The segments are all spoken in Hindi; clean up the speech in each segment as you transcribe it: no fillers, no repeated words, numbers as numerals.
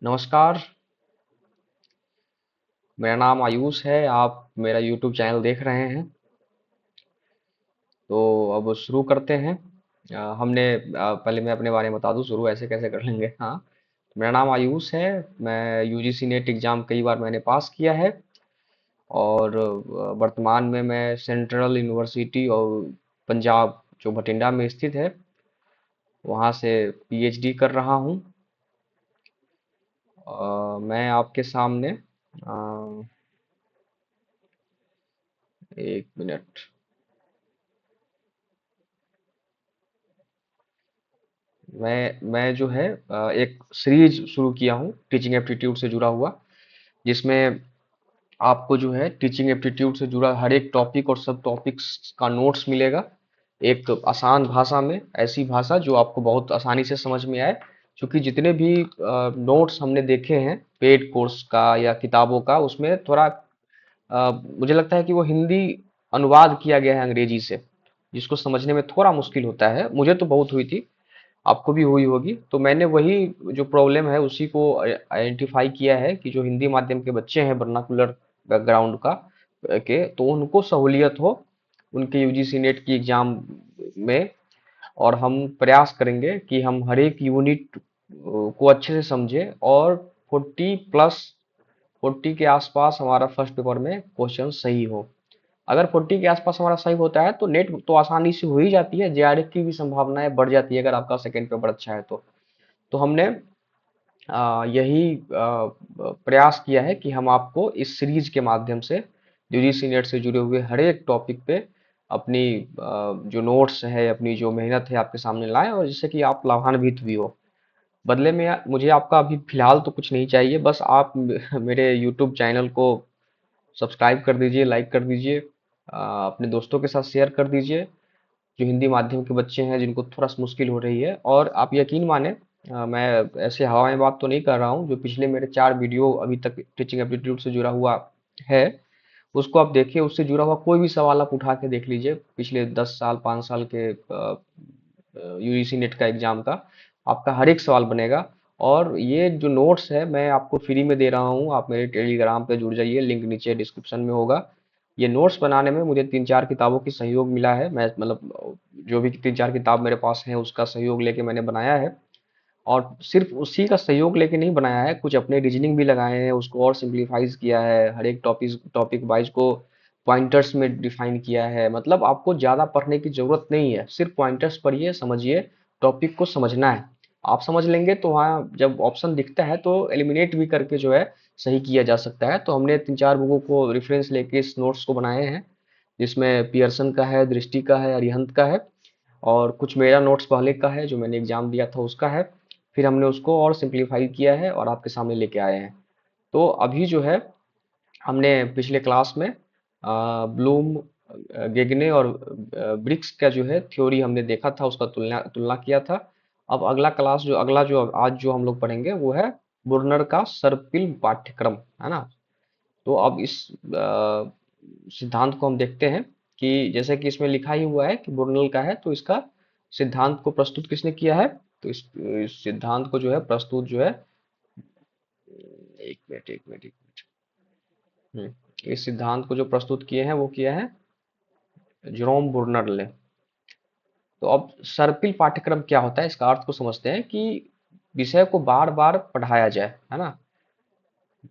नमस्कार। मेरा नाम आयुष है। आप मेरा यूट्यूब चैनल देख रहे हैं। तो अब शुरू करते हैं। पहले मैं अपने बारे में बता दूं, शुरू ऐसे कैसे कर लेंगे। हाँ, मेरा नाम आयुष है। मैं यूजीसी नेट एग्ज़ाम कई बार मैंने पास किया है। और वर्तमान में मैं सेंट्रल यूनिवर्सिटी और पंजाब जो बठिंडा में स्थित है वहाँ से पीएचडी कर रहा हूँ। मैं आपके सामने 1 मिनट। मैं जो है एक सीरीज शुरू किया हूँ टीचिंग एप्टीट्यूड से जुड़ा हुआ, जिसमें आपको जो है टीचिंग एप्टीट्यूड से जुड़ा हर एक टॉपिक और सब टॉपिक्स का नोट्स मिलेगा, एक आसान भाषा में, ऐसी भाषा जो आपको बहुत आसानी से समझ में आए। क्योंकि जितने भी नोट्स हमने देखे हैं पेड कोर्स का या किताबों का, उसमें थोड़ा मुझे लगता है कि वो हिंदी अनुवाद किया गया है अंग्रेजी से, जिसको समझने में थोड़ा मुश्किल होता है। मुझे तो बहुत हुई थी, आपको भी हुई होगी। तो मैंने वही जो प्रॉब्लम है उसी को आइडेंटिफाई किया है कि जो हिंदी माध्यम के बच्चे हैं वर्नाकुलर बैकग्राउंड का के, तो उनको सहूलियत हो उनके यूजीसी नेट की एग्जाम में। और हम प्रयास करेंगे कि हम हर एक यूनिट को अच्छे से समझें, और 40 के आसपास हमारा फर्स्ट पेपर में क्वेश्चन सही हो। अगर 40 के आसपास हमारा सही होता है तो नेट तो आसानी से हो ही जाती है, जेआरएफ की भी संभावनाएं बढ़ जाती है अगर आपका सेकंड पेपर अच्छा है तो हमने यही प्रयास किया है कि हम आपको इस सीरीज के माध्यम से यूजीसी नेट से जुड़े हुए हर एक टॉपिक पे अपनी जो नोट्स है, अपनी जो मेहनत है आपके सामने लाएं, और जिससे कि आप लाभान्वित भी हो। बदले में मुझे आपका अभी फिलहाल तो कुछ नहीं चाहिए, बस आप मेरे यूट्यूब चैनल को सब्सक्राइब कर दीजिए, लाइक कर दीजिए, अपने दोस्तों के साथ शेयर कर दीजिए जो हिंदी माध्यम के बच्चे हैं जिनको थोड़ा सा मुश्किल हो रही है। और आप यकीन माने, मैं ऐसे हवा में बात तो नहीं कर रहा हूँ। जो पिछले मेरे 4 वीडियो अभी तक टीचिंग एप्टीट्यूड से जुड़ा हुआ है, उसको आप देखिए। उससे जुड़ा हुआ कोई भी सवाल आप उठा के देख लीजिए, पिछले 10 साल 5 साल के यूजीसी नेट का एग्जाम का आपका हर एक सवाल बनेगा। और ये जो नोट्स है मैं आपको फ्री में दे रहा हूँ, आप मेरे टेलीग्राम पे जुड़ जाइए, लिंक नीचे डिस्क्रिप्शन में होगा। ये नोट्स बनाने में मुझे 3 4 किताबों की सहयोग मिला है। मैं मतलब जो भी 3 4 किताब मेरे पास है उसका सहयोग लेके मैंने बनाया है। और सिर्फ उसी का सहयोग लेके नहीं बनाया है, कुछ अपने रीजनिंग भी लगाए हैं, उसको और सिंप्लीफाइज किया है, हर एक टॉपिक टॉपिक वाइज को पॉइंटर्स में डिफाइन किया है। मतलब आपको ज़्यादा पढ़ने की ज़रूरत नहीं है, सिर्फ पॉइंटर्स पढ़िए, समझिए, टॉपिक को समझना है। आप समझ लेंगे तो वहाँ जब ऑप्शन दिखता है तो एलिमिनेट भी करके जो है सही किया जा सकता है। तो हमने 3 4 बुकों को रेफरेंस लेके इस नोट्स को बनाए हैं, जिसमें पियर्सन का है, दृष्टि का है, अरिहंत का है, और कुछ मेरा नोट्स पहले का है जो मैंने एग्जाम दिया था उसका है। फिर हमने उसको और सिंप्लीफाई किया है और आपके सामने लेके आए हैं। तो अभी जो है हमने पिछले क्लास में ब्लूम, गेगने और ब्रिक्स का जो है थ्योरी हमने देखा था, उसका तुलना तुलना किया था। अब अगला जो आज जो हम लोग पढ़ेंगे वो है बुर्नर का सर्पिल पाठ्यक्रम, है ना। तो अब इस सिद्धांत को हम देखते हैं कि जैसे कि इसमें लिखा ही हुआ है कि बुर्नल का है, तो इसका सिद्धांत को प्रस्तुत किसने किया है। तो इस सिद्धांत को जो है प्रस्तुत जो है, 1 मिनट 1 मिनट 1 मिनट। इस सिद्धांत को जो प्रस्तुत किए हैं वो किया है जेरोम बुर्नर ने। तो अब सर्पिल पाठ्यक्रम क्या होता है, इसका अर्थ को समझते हैं कि विषय को बार बार पढ़ाया जाए, है ना,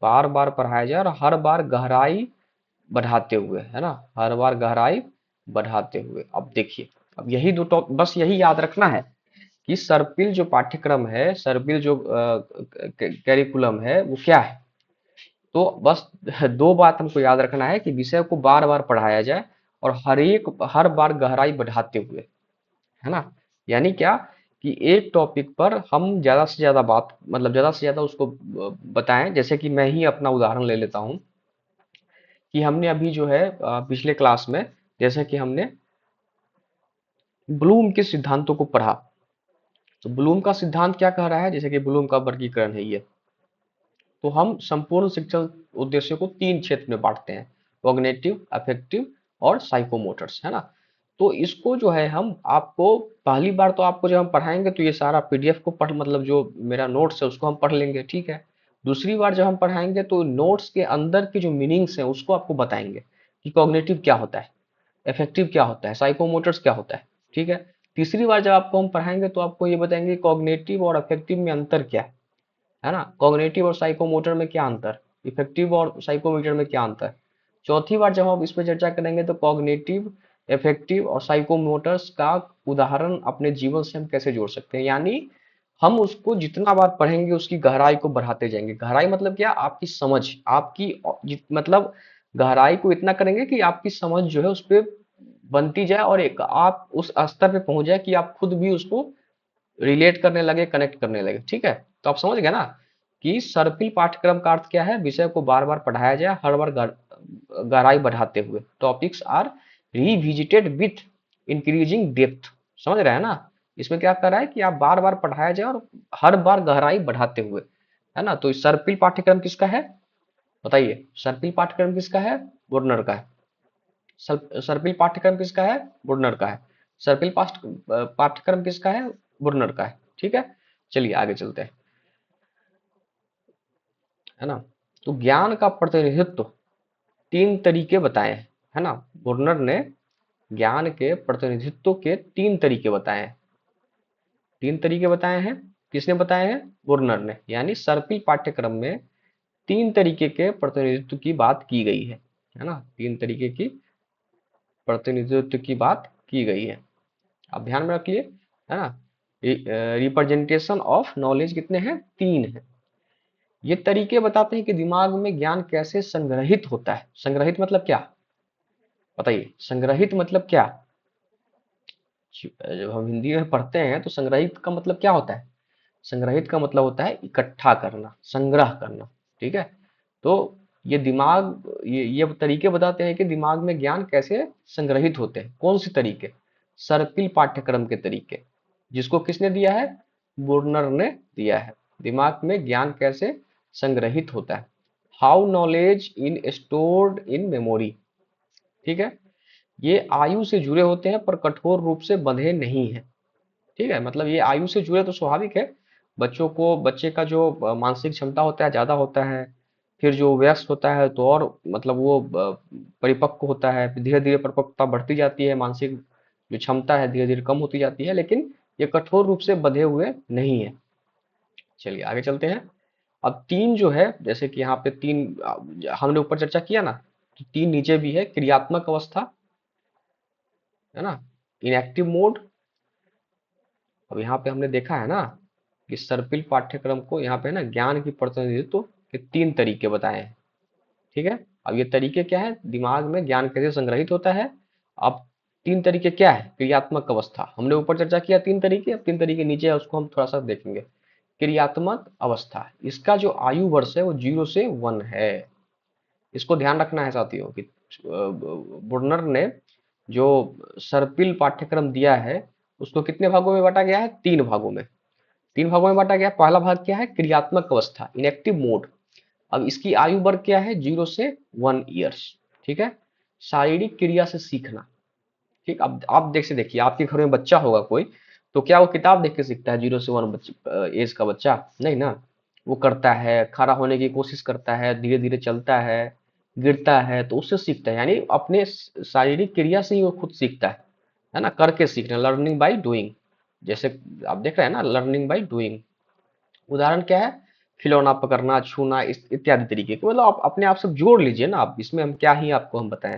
बार बार पढ़ाया जाए और हर बार गहराई बढ़ाते हुए, है ना, हर बार गहराई बढ़ाते हुए। अब देखिए, अब यही दो टॉप, बस यही याद रखना है कि सर्पिल जो पाठ्यक्रम है, सर्पिल जो कैरिकुलम है वो क्या है। तो बस दो बात हमको याद रखना है कि विषय को बार बार पढ़ाया जाए और हर बार गहराई बढ़ाते हुए, है ना। यानी क्या कि एक टॉपिक पर हम ज्यादा से ज्यादा बात, मतलब ज्यादा से ज्यादा उसको बताएं। जैसे कि मैं ही अपना उदाहरण ले लेता हूँ कि हमने अभी जो है पिछले क्लास में, जैसे कि हमने ब्लूम के सिद्धांतों को पढ़ा। तो ब्लूम का सिद्धांत क्या कह रहा है, जैसे कि ब्लूम का वर्गीकरण है ये। तो हम संपूर्ण शिक्षण उद्देश्य को 3 क्षेत्र में बांटते हैं, कॉग्निटिव, अफेक्टिव और साइकोमोटर्स, है ना। तो इसको जो है हम आपको पहली बार तो आपको जब हम पढ़ाएंगे तो ये सारा पीडीएफ को पढ़, मतलब जो मेरा नोट्स है उसको हम पढ़ लेंगे, ठीक है। दूसरी बार जब हम पढ़ाएंगे तो नोट्स के अंदर के जो मीनिंग्स हैं उसको आपको बताएंगे कि कॉग्निटिव क्या होता है, इफेक्टिव क्या होता है, साइकोमोटर्स क्या होता है। ठीक है। तीसरी बार जब आपको हम पढ़ाएंगे तो आपको ये बताएंगे कॉग्निटिव और अफेक्टिव में अंतर क्या है ना, कॉग्निटिव और साइकोमोटर में क्या अंतर, इफेक्टिव और साइकोमोटर में क्या अंतर। चौथी बार जब हम इस पर चर्चा करेंगे तो कॉग्निटिव, इफेक्टिव और साइकोमोटर्स का उदाहरण अपने जीवन से हम कैसे जोड़ सकते हैं, यानी हम उसको जितना बार पढ़ेंगे उसकी गहराई को बढ़ाते जाएंगे। गहराई मतलब क्या, आपकी समझ, आपकी मतलब गहराई को इतना करेंगे कि आपकी समझ जो है उस पर बनती जाए और एक आप उस स्तर पे पहुंच जाए कि आप खुद भी उसको रिलेट करने लगे, कनेक्ट करने लगे। ठीक है। तो आप समझ गए ना कि सर्पिल पाठ्यक्रम का अर्थ क्या है, विषय को बार बार पढ़ाया जाए, हर बार गहराई बढ़ाते हुए, topics are revisited with increasing depth. समझ रहे हैं ना, इसमें क्या कर रहा है कि आप बार बार पढ़ाया जाए और हर बार गहराई बढ़ाते हुए, है ना। तो सर्पिल पाठ्यक्रम किसका है, बताइए, सर्पिल पाठ्यक्रम किसका है, वुर्नर का है। सर्पिल पाठ्यक्रम किसका है, वुर्नर का है। सर्पिल पाठ्यक्रम किसका है, वुर्नर का है। ठीक है। चलिए आगे चलते हैं, है ना। तो ज्ञान का प्रतिनिधित्व तीन तरीके बताए हैं, है ना। वुर्नर ने ज्ञान के प्रतिनिधित्व के तीन तरीके बताए हैं। तीन तरीके बताए हैं, किसने बताए हैं, वुर्नर ने। यानी सर्पिल पाठ्यक्रम में तीन तरीके के प्रतिनिधित्व की बात की गई है ना, तीन तरीके की प्रतिनिधित्व की बात की गई है। आप ध्यान में रखिए, है ना। रिप्रेजेंटेशन ऑफ नॉलेज कितने हैं, तीन है। ये तरीके बताते हैं कि दिमाग में ज्ञान कैसे संग्रहित होता है। संग्रहित मतलब क्या, बताइए, संग्रहित मतलब क्या। जब हम हिंदी में पढ़ते हैं तो संग्रहित का मतलब क्या होता है, संग्रहित का मतलब होता है इकट्ठा करना, संग्रह करना। ठीक है। तो ये दिमाग, ये तरीके बताते हैं कि दिमाग में ज्ञान कैसे संग्रहित होते हैं। कौन से तरीके, सर्पिल पाठ्यक्रम के तरीके, जिसको किसने दिया है, बुर्नर ने दिया है। दिमाग में ज्ञान कैसे संग्रहित होता है, how knowledge in stored in memory. ठीक है। ये आयु से जुड़े होते हैं पर कठोर रूप से बंधे नहीं है। ठीक है, मतलब ये आयु से जुड़े तो स्वाभाविक है, बच्चों को, बच्चे का जो मानसिक क्षमता होता है ज्यादा होता है, फिर जो वयस्क होता है तो और मतलब वो परिपक्व होता है, धीरे धीरे परिपक्वता बढ़ती जाती है, मानसिक जो क्षमता है धीरे धीरे कम होती जाती है, लेकिन ये कठोर रूप से बंधे हुए नहीं है। चलिए आगे चलते हैं। अब तीन जो है, जैसे कि यहाँ पे तीन हमने ऊपर चर्चा किया ना, तो तीन नीचे भी है, क्रियात्मक अवस्था, है ना, इनएक्टिव मोड। अब यहाँ पे हमने देखा है ना कि सर्पिल पाठ्यक्रम को यहाँ पे ना ज्ञान की प्रतिनिधित्व के तीन तरीके बताए हैं। ठीक है। अब ये तरीके क्या है, दिमाग में ज्ञान कैसे संग्रहित होता है। अब तीन तरीके क्या है, क्रियात्मक अवस्था, हमने ऊपर चर्चा किया तीन तरीके, अब तीन तरीके नीचे है उसको हम थोड़ा सा देखेंगे। क्रियात्मक अवस्था, इसका जो आयु वर्ष है वो 0 से 1 है। इसको ध्यान रखना है साथियों कि बुर्नर ने जो सर्पिल पाठ्यक्रम दिया है उसको कितने भागों में बांटा गया है, तीन भागों में। तीन भागों में बांटा गया। पहला भाग क्या है, क्रियात्मक अवस्था, इनएक्टिव मोड। अब इसकी आयु वर्ग क्या है, 0 से 1 ईयर्स। ठीक है। शारीरिक क्रिया से सीखना। ठीक, अब आप देख से देखिए, आपके घर में बच्चा होगा कोई, तो क्या वो किताब देख के सीखता है 0 से 1 एज का बच्चा, नहीं ना। वो करता है, खड़ा होने की कोशिश करता है, धीरे धीरे चलता है, गिरता है, तो उससे सीखता है, यानी अपने शारीरिक क्रिया से ही वो खुद सीखता है ना, करके सीखना, लर्निंग बाय डूइंग। जैसे आप देख रहे हैं ना, लर्निंग बाय डूइंग। उदाहरण क्या है, खिलौना पकड़ना, छूना, इत्यादि तरीके के, मतलब आप अपने आप से जोड़ लीजिए ना, आप इसमें हम क्या ही आपको हम बताएं।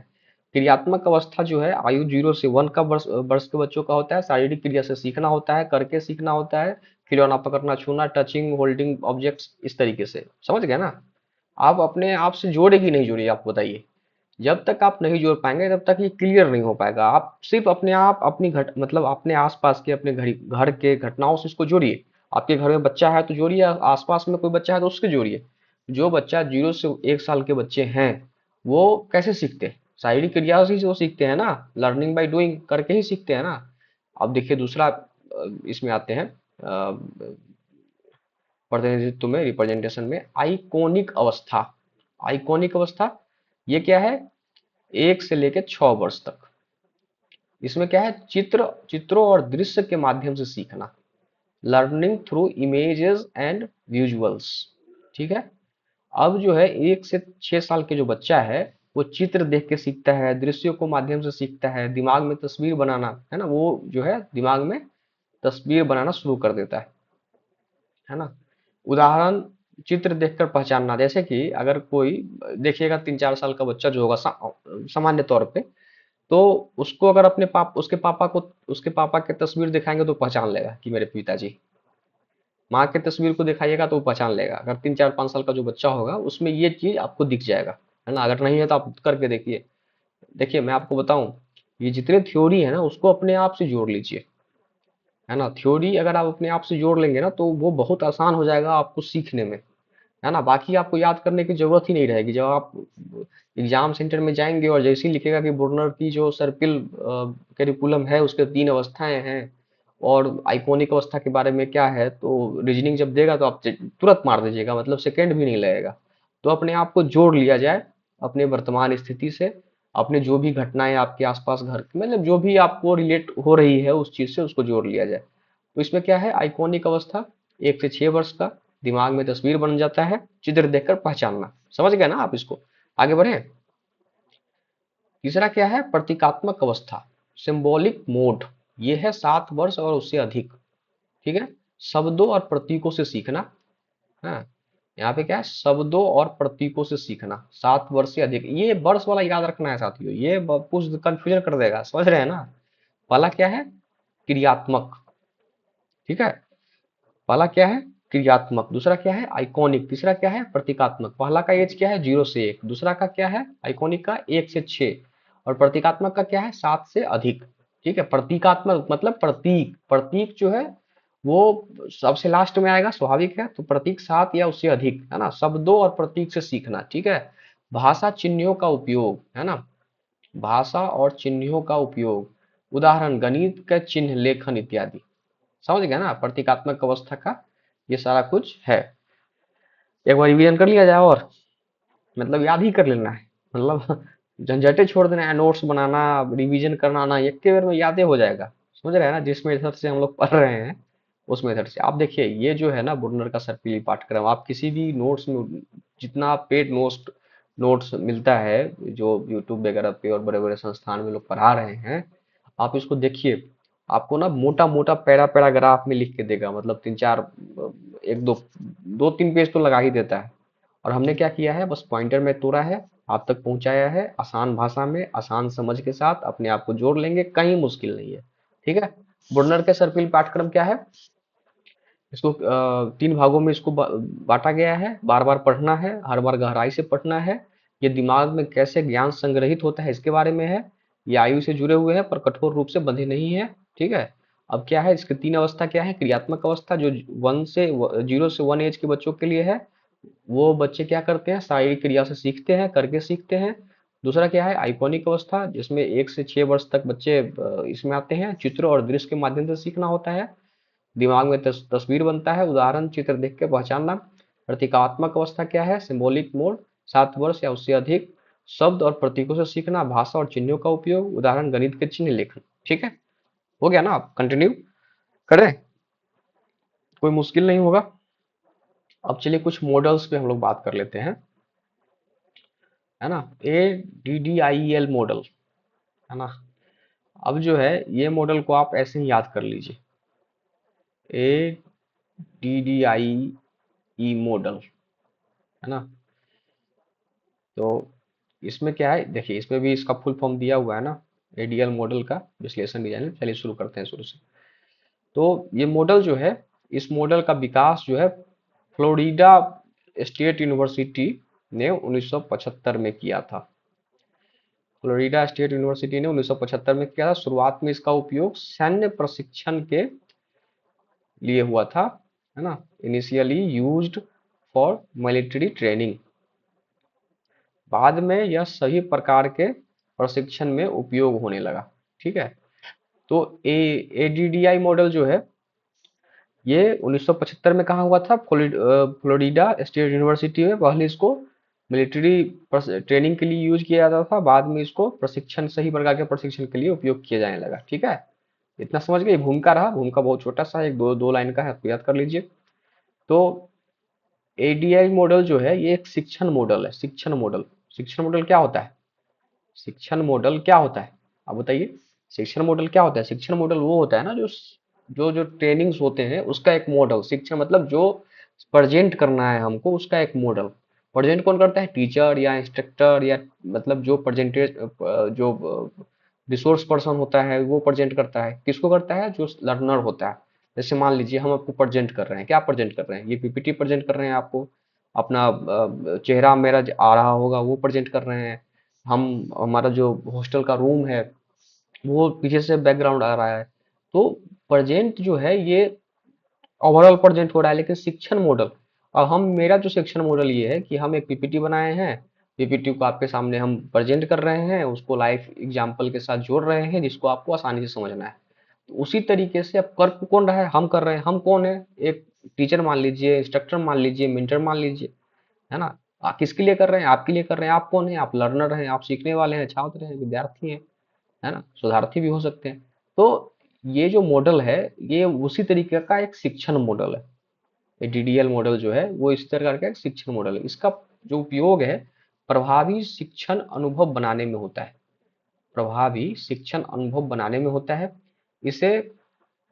क्रियात्मक अवस्था जो है आयु 0 से 1 का वर्ष वर्ष के बच्चों का होता है, शारीरिक क्रिया से सीखना होता है, करके सीखना होता है, खिलौना पकड़ना, छूना, टचिंग, होल्डिंग ऑब्जेक्ट्स, इस तरीके से। समझ गए ना। आप अपने आप से जोड़ेगी नहीं जोड़िए, आप बताइए। जब तक आप नहीं जोड़ पाएंगे तब तक ये क्लियर नहीं हो पाएगा। आप सिर्फ अपने आप अपनी घट मतलब अपने आसपास के, अपने घर के घटनाओं से इसको जोड़िए। आपके घर में बच्चा है तो जोड़िए, आसपास में कोई बच्चा है तो उसके जोड़िए। जो बच्चा 0 से 1 साल के बच्चे हैं वो कैसे सीखते हैं, शारीरिक क्रिया से ही वो सीखते हैं ना, लर्निंग बाय डूइंग, करके ही सीखते हैं ना। अब देखिए दूसरा इसमें आते हैं प्रतिनिधित्व में, रिप्रेजेंटेशन में, आइकोनिक अवस्था। आइकोनिक अवस्था ये क्या है, 1 से लेकर 6 वर्ष तक। इसमें क्या है, चित्रों और दृश्य के माध्यम से सीखना, learning through images and visuals. ठीक है। अब जो है 1 से 6 साल के जो बच्चा है वो चित्र देख के सीखता है, दृश्यों को माध्यम से सीखता है, दिमाग में तस्वीर बनाना है ना, वो जो है दिमाग में तस्वीर बनाना शुरू कर देता है ना। उदाहरण, चित्र देखकर पहचानना, जैसे कि अगर कोई देखिएगा 3 4 साल का बच्चा जो होगा सामान्य तौर पे, तो उसको अगर अपने उसके पापा की तस्वीर दिखाएंगे तो पहचान लेगा कि मेरे पिताजी। माँ की तस्वीर को दिखाइएगा तो वो पहचान लेगा। अगर 3 4 5 साल का जो बच्चा होगा उसमें ये चीज आपको दिख जाएगा, है ना। अगर नहीं है तो आप करके देखिए। देखिए मैं आपको बताऊं, ये जितने थ्योरी है ना उसको अपने आप से जोड़ लीजिए, है ना। थ्योरी अगर आप अपने आप से जोड़ लेंगे ना तो वो बहुत आसान हो जाएगा आपको सीखने में, है ना। बाकी आपको याद करने की जरूरत ही नहीं रहेगी। जब आप एग्जाम सेंटर में जाएंगे और जैसे ही लिखेगा कि ब्रूनर की जो सर्पिल करिकुलम है उसके 3 अवस्थाएं हैं और आइकोनिक अवस्था के बारे में क्या है, तो रीजनिंग जब देगा तो आप तुरंत मार दीजिएगा, मतलब सेकंड भी नहीं लगेगा। तो अपने आप को जोड़ लिया जाए अपने वर्तमान स्थिति से, अपने जो भी घटनाएं आपके आसपास घर मतलब जो भी आपको रिलेट हो रही है उस चीज से उसको जोड़ लिया जाए। तो इसमें क्या है, आइकॉनिक अवस्था 1 से 6 वर्ष का, दिमाग में तस्वीर बन जाता है, चित्र देखकर पहचानना। समझ गए ना आप इसको। आगे बढ़े। तीसरा क्या है, प्रतीकात्मक अवस्था, सिंबॉलिक मोड। ये है 7 वर्ष और उससे अधिक। ठीक है। शब्दों और प्रतीकों से सीखना। हाँ, यहाँ पे क्या है, शब्दों और प्रतीकों से सीखना, 7 वर्ष से अधिक। ये वर्ष वाला याद रखना है साथियों, ये कुछ कंफ्यूजन कर देगा, समझ रहे हैं ना। पहला क्या है, क्रियात्मक। ठीक है। पहला क्या है, क्रियात्मक। दूसरा क्या है, आइकॉनिक। तीसरा क्या है, प्रतीकात्मक। पहला का एज क्या है, 0 से 1। दूसरा का क्या है, आइकॉनिक का 1 से 6। और प्रतीकात्मक का क्या है, 7 से अधिक। ठीक है। प्रतीकात्मक मतलब प्रतीक, प्रतीक जो है वो सबसे लास्ट में आएगा, स्वाभाविक है। तो प्रतीक 7 या उससे अधिक, है ना। शब्दों और प्रतीक से सीखना। ठीक है। भाषा चिन्हों का उपयोग, है ना। भाषा और चिन्हों का उपयोग, उदाहरण गणित का चिन्ह, लेखन इत्यादि। समझ गया ना, प्रतीकात्मक अवस्था का ये सारा कुछ है। एक बार रिवीजन कर लिया जाए और मतलब याद ही कर लेना है, मतलब झंझटे छोड़ देना है, नोट्स बनाना, रिवीजन करना ना, एक के बार में यादें हो जाएगा। समझ रहे हैं ना, जिस मेथड से हम लोग पढ़ रहे हैं उस मेथड से। आप देखिए ये जो है ना बुर्नर का सर्पिली पाठ्यक्रम, आप किसी भी नोट्स में जितना पेड नोट्स नोट्स मिलता है जो यूट्यूब वगैरह पे और बड़े बड़े संस्थान में लोग पढ़ा रहे हैं, आप इसको देखिए। आपको ना मोटा मोटा पैरा पैराग्राफ में लिख के देगा, मतलब 3 4 एक दो 2 3 पेज तो लगा ही देता है। और हमने क्या किया है, बस पॉइंटर में तोड़ा है, आप तक पहुंचाया है, आसान भाषा में आसान समझ के साथ अपने आप को जोड़ लेंगे, कहीं मुश्किल नहीं है। ठीक है। बुर्नर के सर्पिल पाठ्यक्रम क्या है, इसको 3 भागों में इसको बांटा गया है। बार बार पढ़ना है, हर बार गहराई से पढ़ना है। ये दिमाग में कैसे ज्ञान संग्रहित होता है इसके बारे में है। ये आयु से जुड़े हुए हैं पर कठोर रूप से बंधे नहीं है। ठीक है। अब क्या है, इसके 3 अवस्था क्या है, क्रियात्मक अवस्था जो 0 से 1 एज के बच्चों के लिए है। वो बच्चे क्या करते हैं, शारीरिक क्रिया से सीखते हैं, करके सीखते हैं। दूसरा क्या है, आइकॉनिक अवस्था, जिसमें 1 से 6 वर्ष तक बच्चे इसमें आते हैं, चित्र और दृश्य के माध्यम से सीखना होता है। दिमाग में तस्वीर बनता है, उदाहरण चित्र देख के पहचानना। प्रतीकात्मक अवस्था क्या है, सिंबॉलिक मोड, 7 वर्ष या उससे अधिक, शब्द और प्रतीकों से सीखना, भाषा और चिन्हों का उपयोग, उदाहरण गणित के चिन्ह, लेखन। ठीक है। हो गया ना, आप कंटिन्यू करें, कोई मुश्किल नहीं होगा। अब चलिए कुछ मॉडल्स पे हम लोग बात कर लेते हैं, है ना। ADDIEL मॉडल, है ना। अब जो है ये मॉडल को आप ऐसे ही याद कर लीजिए, ADDIE मॉडल, है ना। तो इसमें क्या है, देखिए इसमें भी इसका फुल फॉर्म दिया हुआ है ना, एडीएल मॉडल का विश्लेषण डिजाइन। चलिए शुरू करते हैं शुरू से। तो ये मॉडल जो है, इस मॉडल का विकास जो है फ्लोरिडा स्टेट यूनिवर्सिटी ने 1975 में किया था। फ्लोरिडा स्टेट यूनिवर्सिटी ने 1975 में किया था। शुरुआत में इसका उपयोग सैन्य प्रशिक्षण के लिए हुआ था, है ना। Initially used for military training. बाद में यह सभी प्रकार के प्रशिक्षण में उपयोग होने लगा। ठीक है। तो एडीडीआई मॉडल जो है ये 1975 में कहा हुआ था, फ्लोरिडा स्टेट यूनिवर्सिटी में। पहले इसको मिलिट्री ट्रेनिंग के लिए यूज किया जाता था, बाद में इसको प्रशिक्षण, सही प्रकार के प्रशिक्षण के लिए उपयोग किया जाने लगा। ठीक है। इतना समझ गए। भूमिका रहा, भूमिका बहुत छोटा सा है, एक दो दो लाइन का है, आपको याद कर लीजिए। तो एडीआई मॉडल जो है ये एक शिक्षण मॉडल है। शिक्षण मॉडल, शिक्षण मॉडल क्या होता है? शिक्षण मॉडल क्या होता है? आप बताइए, शिक्षण मॉडल क्या होता है? शिक्षण मॉडल वो होता है ना जो जो जो ट्रेनिंग्स होते हैं उसका एक मॉडल। शिक्षण मतलब जो प्रेजेंट करना है हमको, उसका एक मॉडल। प्रेजेंट कौन करता है? टीचर या इंस्ट्रक्टर, या मतलब जो प्रेजेंटेज जो रिसोर्स पर्सन होता है वो प्रेजेंट करता है। किसको करता है? जो लर्नर होता है। जैसे मान लीजिए हम आपको प्रेजेंट कर रहे हैं, क्या प्रेजेंट कर रहे हैं? ये पीपीटी प्रेजेंट कर रहे हैं आपको। अपना चेहरा मेरा आ रहा होगा वो प्रेजेंट कर रहे हैं। हम हमारा जो हॉस्टल का रूम है वो पीछे से बैकग्राउंड आ रहा है। तो प्रेजेंट जो है ये ओवरऑल प्रेजेंट हो रहा है। लेकिन शिक्षण मॉडल, अब हम मेरा जो शिक्षण मॉडल ये है कि हम एक पीपीटी बनाए हैं, पीपीटी को आपके सामने हम प्रेजेंट कर रहे हैं, उसको लाइव एग्जांपल के साथ जोड़ रहे हैं जिसको आपको आसानी से समझना है। तो उसी तरीके से अब कर कौन रहा है? हम कर रहे हैं। हम कौन है? एक टीचर मान लीजिए, इंस्ट्रक्टर मान लीजिए, मेंटर मान लीजिए, है ना? आप किसके लिए कर रहे हैं? आपके लिए कर रहे हैं। आप कौन है? आप लर्नर हैं, आप सीखने वाले हैं, छात्र हैं, विद्यार्थी हैं, है ना? शोधार्थी भी हो सकते हैं। तो ये जो मॉडल है ये उसी तरीके का एक शिक्षण मॉडल है। ये डीडीएल मॉडल जो है वो इस तरह का एक शिक्षण मॉडल है। इसका जो उपयोग है प्रभावी शिक्षण अनुभव बनाने में होता है। प्रभावी शिक्षण अनुभव बनाने में होता है। इसे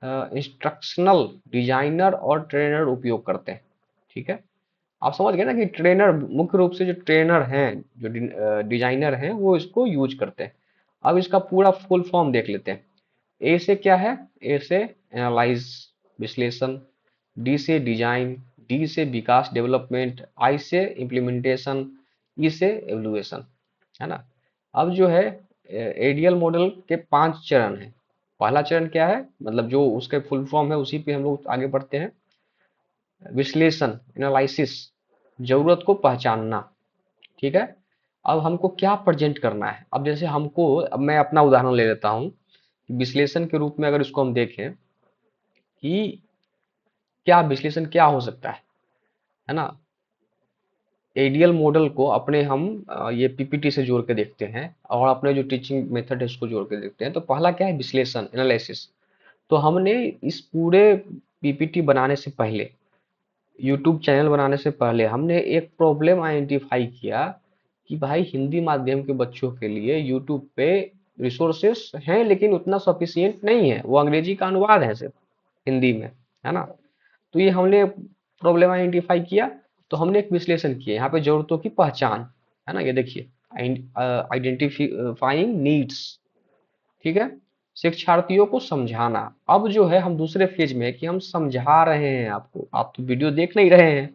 इंस्ट्रक्शनल डिजाइनर और ट्रेनर उपयोग करते हैं। ठीक है, आप समझ गए ना कि ट्रेनर, मुख्य रूप से जो ट्रेनर हैं, जो डिजाइनर हैं वो इसको यूज करते हैं। अब इसका पूरा फुल फॉर्म देख लेते हैं। ए से क्या है? ए से एनालाइज, विश्लेषण। डी से डिजाइन, डी से विकास डेवलपमेंट, आई से इम्प्लीमेंटेशन, ई से एवल्यूएशन, है ना? अब जो है एडीएल मॉडल के 5 चरण हैं। पहला चरण क्या है? मतलब जो उसके फुल फॉर्म है उसी पे हम लोग आगे बढ़ते हैं। विश्लेषण, एनालिसिस, जरूरत को पहचानना। ठीक है, अब हमको क्या प्रेजेंट करना है? अब जैसे हमको, अब मैं अपना उदाहरण ले लेता हूँ। विश्लेषण के रूप में अगर इसको हम देखें कि क्या विश्लेषण क्या हो सकता है ना? एडीएल मॉडल को अपने हम ये पीपीटी से जोड़ के देखते हैं और अपने जो टीचिंग मेथड है उसको जोड़ के देखते हैं। तो पहला क्या है? विश्लेषण, एनालिसिस। तो हमने इस पूरे पीपीटी बनाने से पहले, यूट्यूब चैनल बनाने से पहले हमने एक प्रॉब्लम आइडेंटिफाई किया कि भाई हिंदी माध्यम के बच्चों के लिए यूट्यूब पे रिसोर्सेस हैं लेकिन उतना सफिशियंट नहीं है। वो अंग्रेजी का अनुवाद है सिर्फ हिंदी में, है ना? तो ये हमने प्रॉब्लम आइडेंटिफाई किया। तो हमने एक विश्लेषण किया यहाँ पे, जरूरतों की पहचान, है ना? ये देखिए, आइडेंटिफाइंग नीड्स। ठीक है, शिक्षार्थियों को समझाना। अब जो है हम दूसरे फेज में है कि हम समझा रहे हैं आपको। आप तो वीडियो देख नहीं रहे हैं,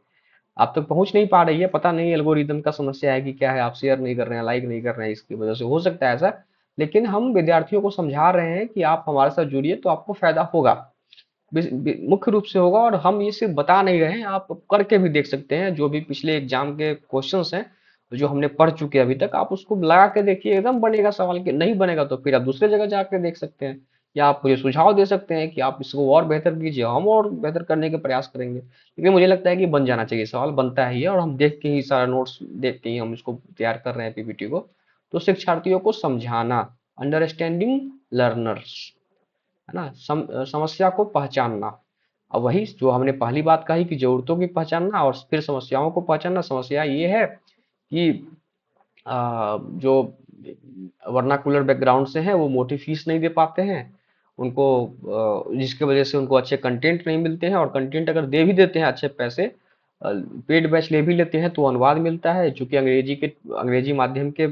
आप तक पहुंच नहीं पा रही है, पता नहीं एल्गोरिदम का समस्या है कि क्या है, आप शेयर नहीं कर रहे हैं, लाइक नहीं कर रहे हैं, इसकी वजह से हो सकता है ऐसा। लेकिन हम विद्यार्थियों को समझा रहे हैं कि आप हमारे साथ जुड़िए तो आपको फायदा होगा, मुख्य रूप से होगा। और हम ये सिर्फ बता नहीं रहे हैं, आप करके भी देख सकते हैं। जो भी पिछले एग्जाम के क्वेश्चंस हैं जो हमने पढ़ चुके हैं अभी तक, आप उसको लगा के देखिए, एकदम बनेगा सवाल। के नहीं बनेगा तो फिर आप दूसरे जगह जाकर देख सकते हैं, या आप मुझे सुझाव दे सकते हैं कि आप इसको और बेहतर कीजिए, हम और बेहतर करने के प्रयास करेंगे। लेकिन मुझे लगता है कि बन जाना चाहिए, सवाल बनता ही है। और हम देख के ही, सारा नोट्स देख के ही हम इसको तैयार कर रहे हैं पीपीटी को। तो शिक्षार्थियों को समझाना, अंडरस्टैंडिंग लर्नर्स, है ना? समस्या को पहचानना। अब वही जो हमने पहली बात कही कि जरूरतों की पहचानना और फिर समस्याओं को पहचानना। समस्या ये है कि जो वर्नाकुलर बैकग्राउंड से हैं वो मोटी फीस नहीं दे पाते हैं उनको, जिसकी वजह से उनको अच्छे कंटेंट नहीं मिलते हैं। और कंटेंट अगर दे भी देते हैं अच्छे पैसे, पेड बैच ले भी लेते हैं तो अनुवाद मिलता है। चूंकि अंग्रेजी माध्यम के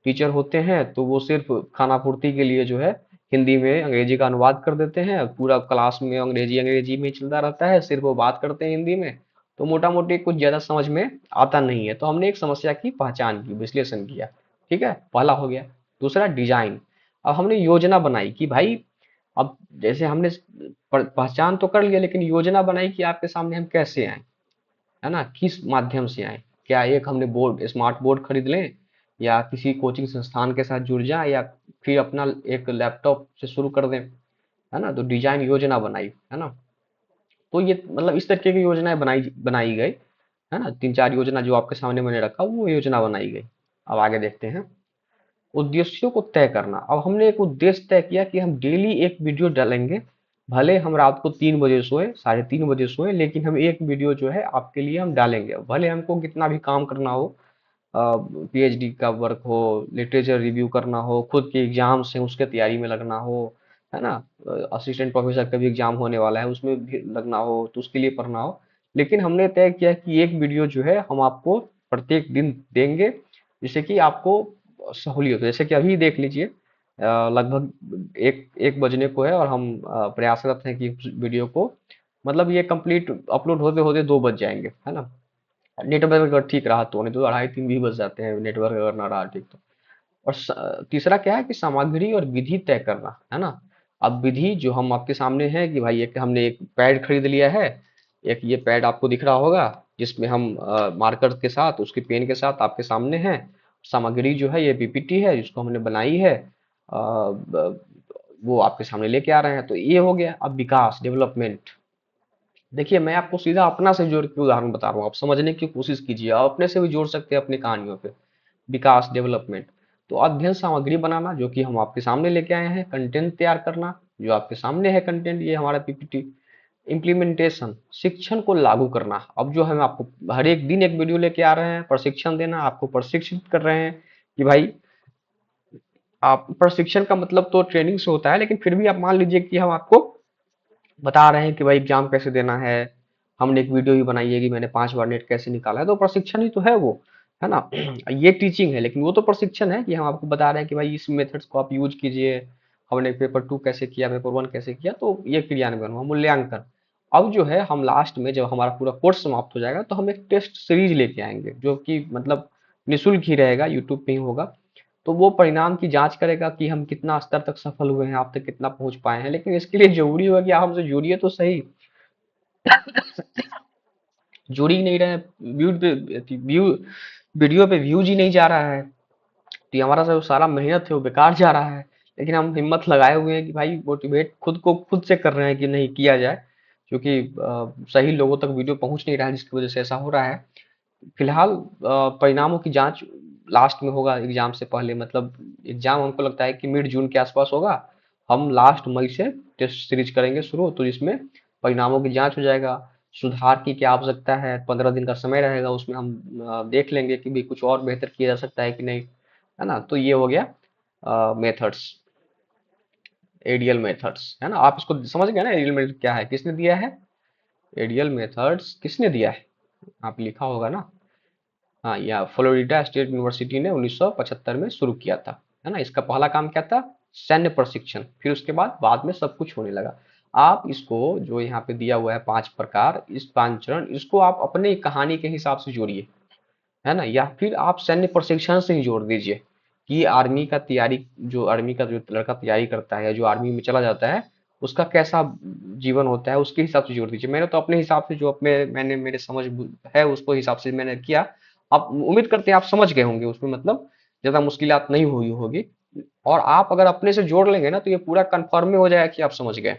टीचर होते हैं तो वो सिर्फ खाना पूर्ति के लिए जो है हिंदी में अंग्रेजी का अनुवाद कर देते हैं। पूरा क्लास में अंग्रेजी अंग्रेजी में चलता रहता है, सिर्फ वो बात करते हैं हिंदी में। तो मोटा मोटी कुछ ज्यादा समझ में आता नहीं है। तो हमने एक समस्या की पहचान की, विश्लेषण किया। ठीक है, पहला हो गया। दूसरा डिजाइन। अब हमने योजना बनाई कि भाई, अब जैसे हमने पहचान तो कर लिया लेकिन योजना बनाई कि आपके सामने हम कैसे आए, है ना? किस माध्यम से आए? क्या एक हमने बोर्ड, स्मार्ट बोर्ड खरीद लें, या किसी कोचिंग संस्थान के साथ जुड़ जाए, या फिर अपना एक लैपटॉप से शुरू कर दें, है ना? तो डिजाइन योजना बनाई, है ना? तो ये मतलब इस तरीके की योजनाएं बनाई बनाई गई, है ना? 3-4 योजना जो आपके सामने मैंने रखा वो योजना बनाई गई। अब आगे देखते हैं, उद्देश्यों को तय करना। अब हमने एक उद्देश्य तय किया कि हम डेली एक वीडियो डालेंगे भले हम रात को 3 बजे सोए, 3:30 बजे सोए, लेकिन हम एक वीडियो जो है आपके लिए हम डालेंगे, भले हमको कितना भी काम करना हो, पीएचडी का वर्क हो, लिटरेचर रिव्यू करना हो, खुद के एग्जाम्स हैं उसके तैयारी में लगना हो, है ना, असिस्टेंट प्रोफेसर का भी एग्जाम होने वाला है उसमें भी लगना हो तो उसके लिए पढ़ना हो, लेकिन हमने तय किया कि एक वीडियो जो है हम आपको प्रत्येक दिन देंगे, जिससे कि आपको सहूलियत हो। जैसे कि अभी देख लीजिए, लगभग एक एक बजने को है और हम प्रयासरत हैं कि उस वीडियो को, मतलब ये कंप्लीट अपलोड होते होते 2 बज जाएंगे, है ना, नेटवर्क अगर ठीक रहा तो, नहीं तो 2:30 3 भी बज जाते हैं नेटवर्क अगर ना रहा ठीक तो। और तीसरा क्या है कि सामग्री और विधि तय करना, है ना। अब विधि जो हम आपके सामने है कि भाई एक हमने एक पैड खरीद लिया है, एक ये पैड आपको दिख रहा होगा, जिसमें हम मार्कर के साथ उसके पेन के साथ आपके सामने है। सामग्री जो है ये पीपीटी है जिसको हमने बनाई है, वो आपके सामने लेके आ रहे हैं, तो ये हो गया। अब विकास डेवलपमेंट, देखिए मैं आपको सीधा अपना से जोड़ के उदाहरण बता रहा हूँ, आप समझने की कोशिश कीजिए, आप अपने से भी जोड़ सकते हैं अपनी कहानियों पे। विकास डेवलपमेंट, तो अध्ययन सामग्री बनाना जो कि हम आपके सामने लेके आए हैं, कंटेंट तैयार करना जो आपके सामने है कंटेंट, ये हमारा पीपीटी। इम्प्लीमेंटेशन, शिक्षण को लागू करना, अब जो हम आपको हर एक दिन एक वीडियो लेके आ रहे हैं, प्रशिक्षण देना, आपको प्रशिक्षित कर रहे हैं कि भाई, आप प्रशिक्षण का मतलब तो ट्रेनिंग से होता है, लेकिन फिर भी आप मान लीजिए कि हम आपको बता रहे हैं कि भाई एग्जाम कैसे देना है, हमने एक वीडियो भी बनाई है कि मैंने 5 बार नेट कैसे निकाला है, तो प्रशिक्षण ही तो है वो, है ना। ये टीचिंग है लेकिन वो तो प्रशिक्षण है कि हम आपको बता रहे हैं कि भाई इस मेथड्स को आप यूज कीजिए, हमने पेपर 2 कैसे किया, पेपर 1 कैसे किया, तो ये क्रियान्वयन हुआ। मूल्यांकन, अब जो है हम लास्ट में जब हमारा पूरा कोर्स समाप्त हो जाएगा तो हम एक टेस्ट सीरीज लेके आएंगे जो कि मतलब निःशुल्क ही रहेगा, यूट्यूब पे ही होगा। तो वो परिणाम की जांच करेगा कि हम कितना स्तर तक सफल हुए हैं, आप तक कितना पहुंच पाए हैं, लेकिन इसके लिए जरूरी होगा कि आप हमसे जुड़िए तो सही। जुड़ ही नहीं रहे, व्यू पे व्यू, वीडियो पे व्यूज ही नहीं जा रहा है, तो ये हमारा जो सारा मेहनत है वो बेकार जा रहा है। लेकिन हम हिम्मत लगाए हुए हैं कि भाई मोटिवेट खुद को खुद से कर रहे हैं कि नहीं किया जाए, क्योंकि सही लोगों तक वीडियो पहुंच नहीं रहा है जिसकी वजह से ऐसा हो रहा है। फिलहाल परिणामों की जांच लास्ट में होगा एग्जाम से पहले, मतलब एग्जाम हमको लगता है कि मिड जून के आसपास होगा, हम लास्ट मई से टेस्ट सीरीज करेंगे शुरू, तो इसमें परिणामों की जांच हो जाएगा। सुधार की क्या आवश्यकता है, 15 दिन का समय रहेगा, उसमें हम देख लेंगे कि भी कुछ और बेहतर किया जा सकता है कि नहीं, है ना। तो ये हो गया मेथड्स, एडीएल मेथड्स, है ना। आप इसको समझ गए ना, एडीएल मेथड क्या है, किसने दिया है, एडीएल मेथड्स किसने दिया है, आप लिखा होगा ना। हाँ, यह फ्लोरिडा स्टेट यूनिवर्सिटी ने 1975 में शुरू किया था, है ना। इसका पहला काम क्या था, सैन्य प्रशिक्षण, फिर उसके बाद बाद में सब कुछ होने लगा। आप इसको जो यहाँ पे दिया हुआ है 5 प्रकार, इस 5 चरण, इसको आप अपने कहानी के हिसाब से जोड़िए, है ना, या फिर आप सैन्य प्रशिक्षण से ही जोड़ दीजिए कि आर्मी का तैयारी, जो आर्मी का जो लड़का तैयारी करता है, जो आर्मी में चला जाता है, उसका कैसा जीवन होता है, उसके हिसाब से जोड़ दीजिए। मैंने तो अपने हिसाब से जो अपने मैंने मेरे समझ है उसको हिसाब से मैंने किया। आप उम्मीद करते हैं आप समझ गए होंगे, उसमें मतलब ज्यादा मुश्किलात नहीं हुई होगी। और आप अगर अपने से जोड़ लेंगे ना तो ये पूरा कंफर्म में हो जाएगा कि आप समझ गए।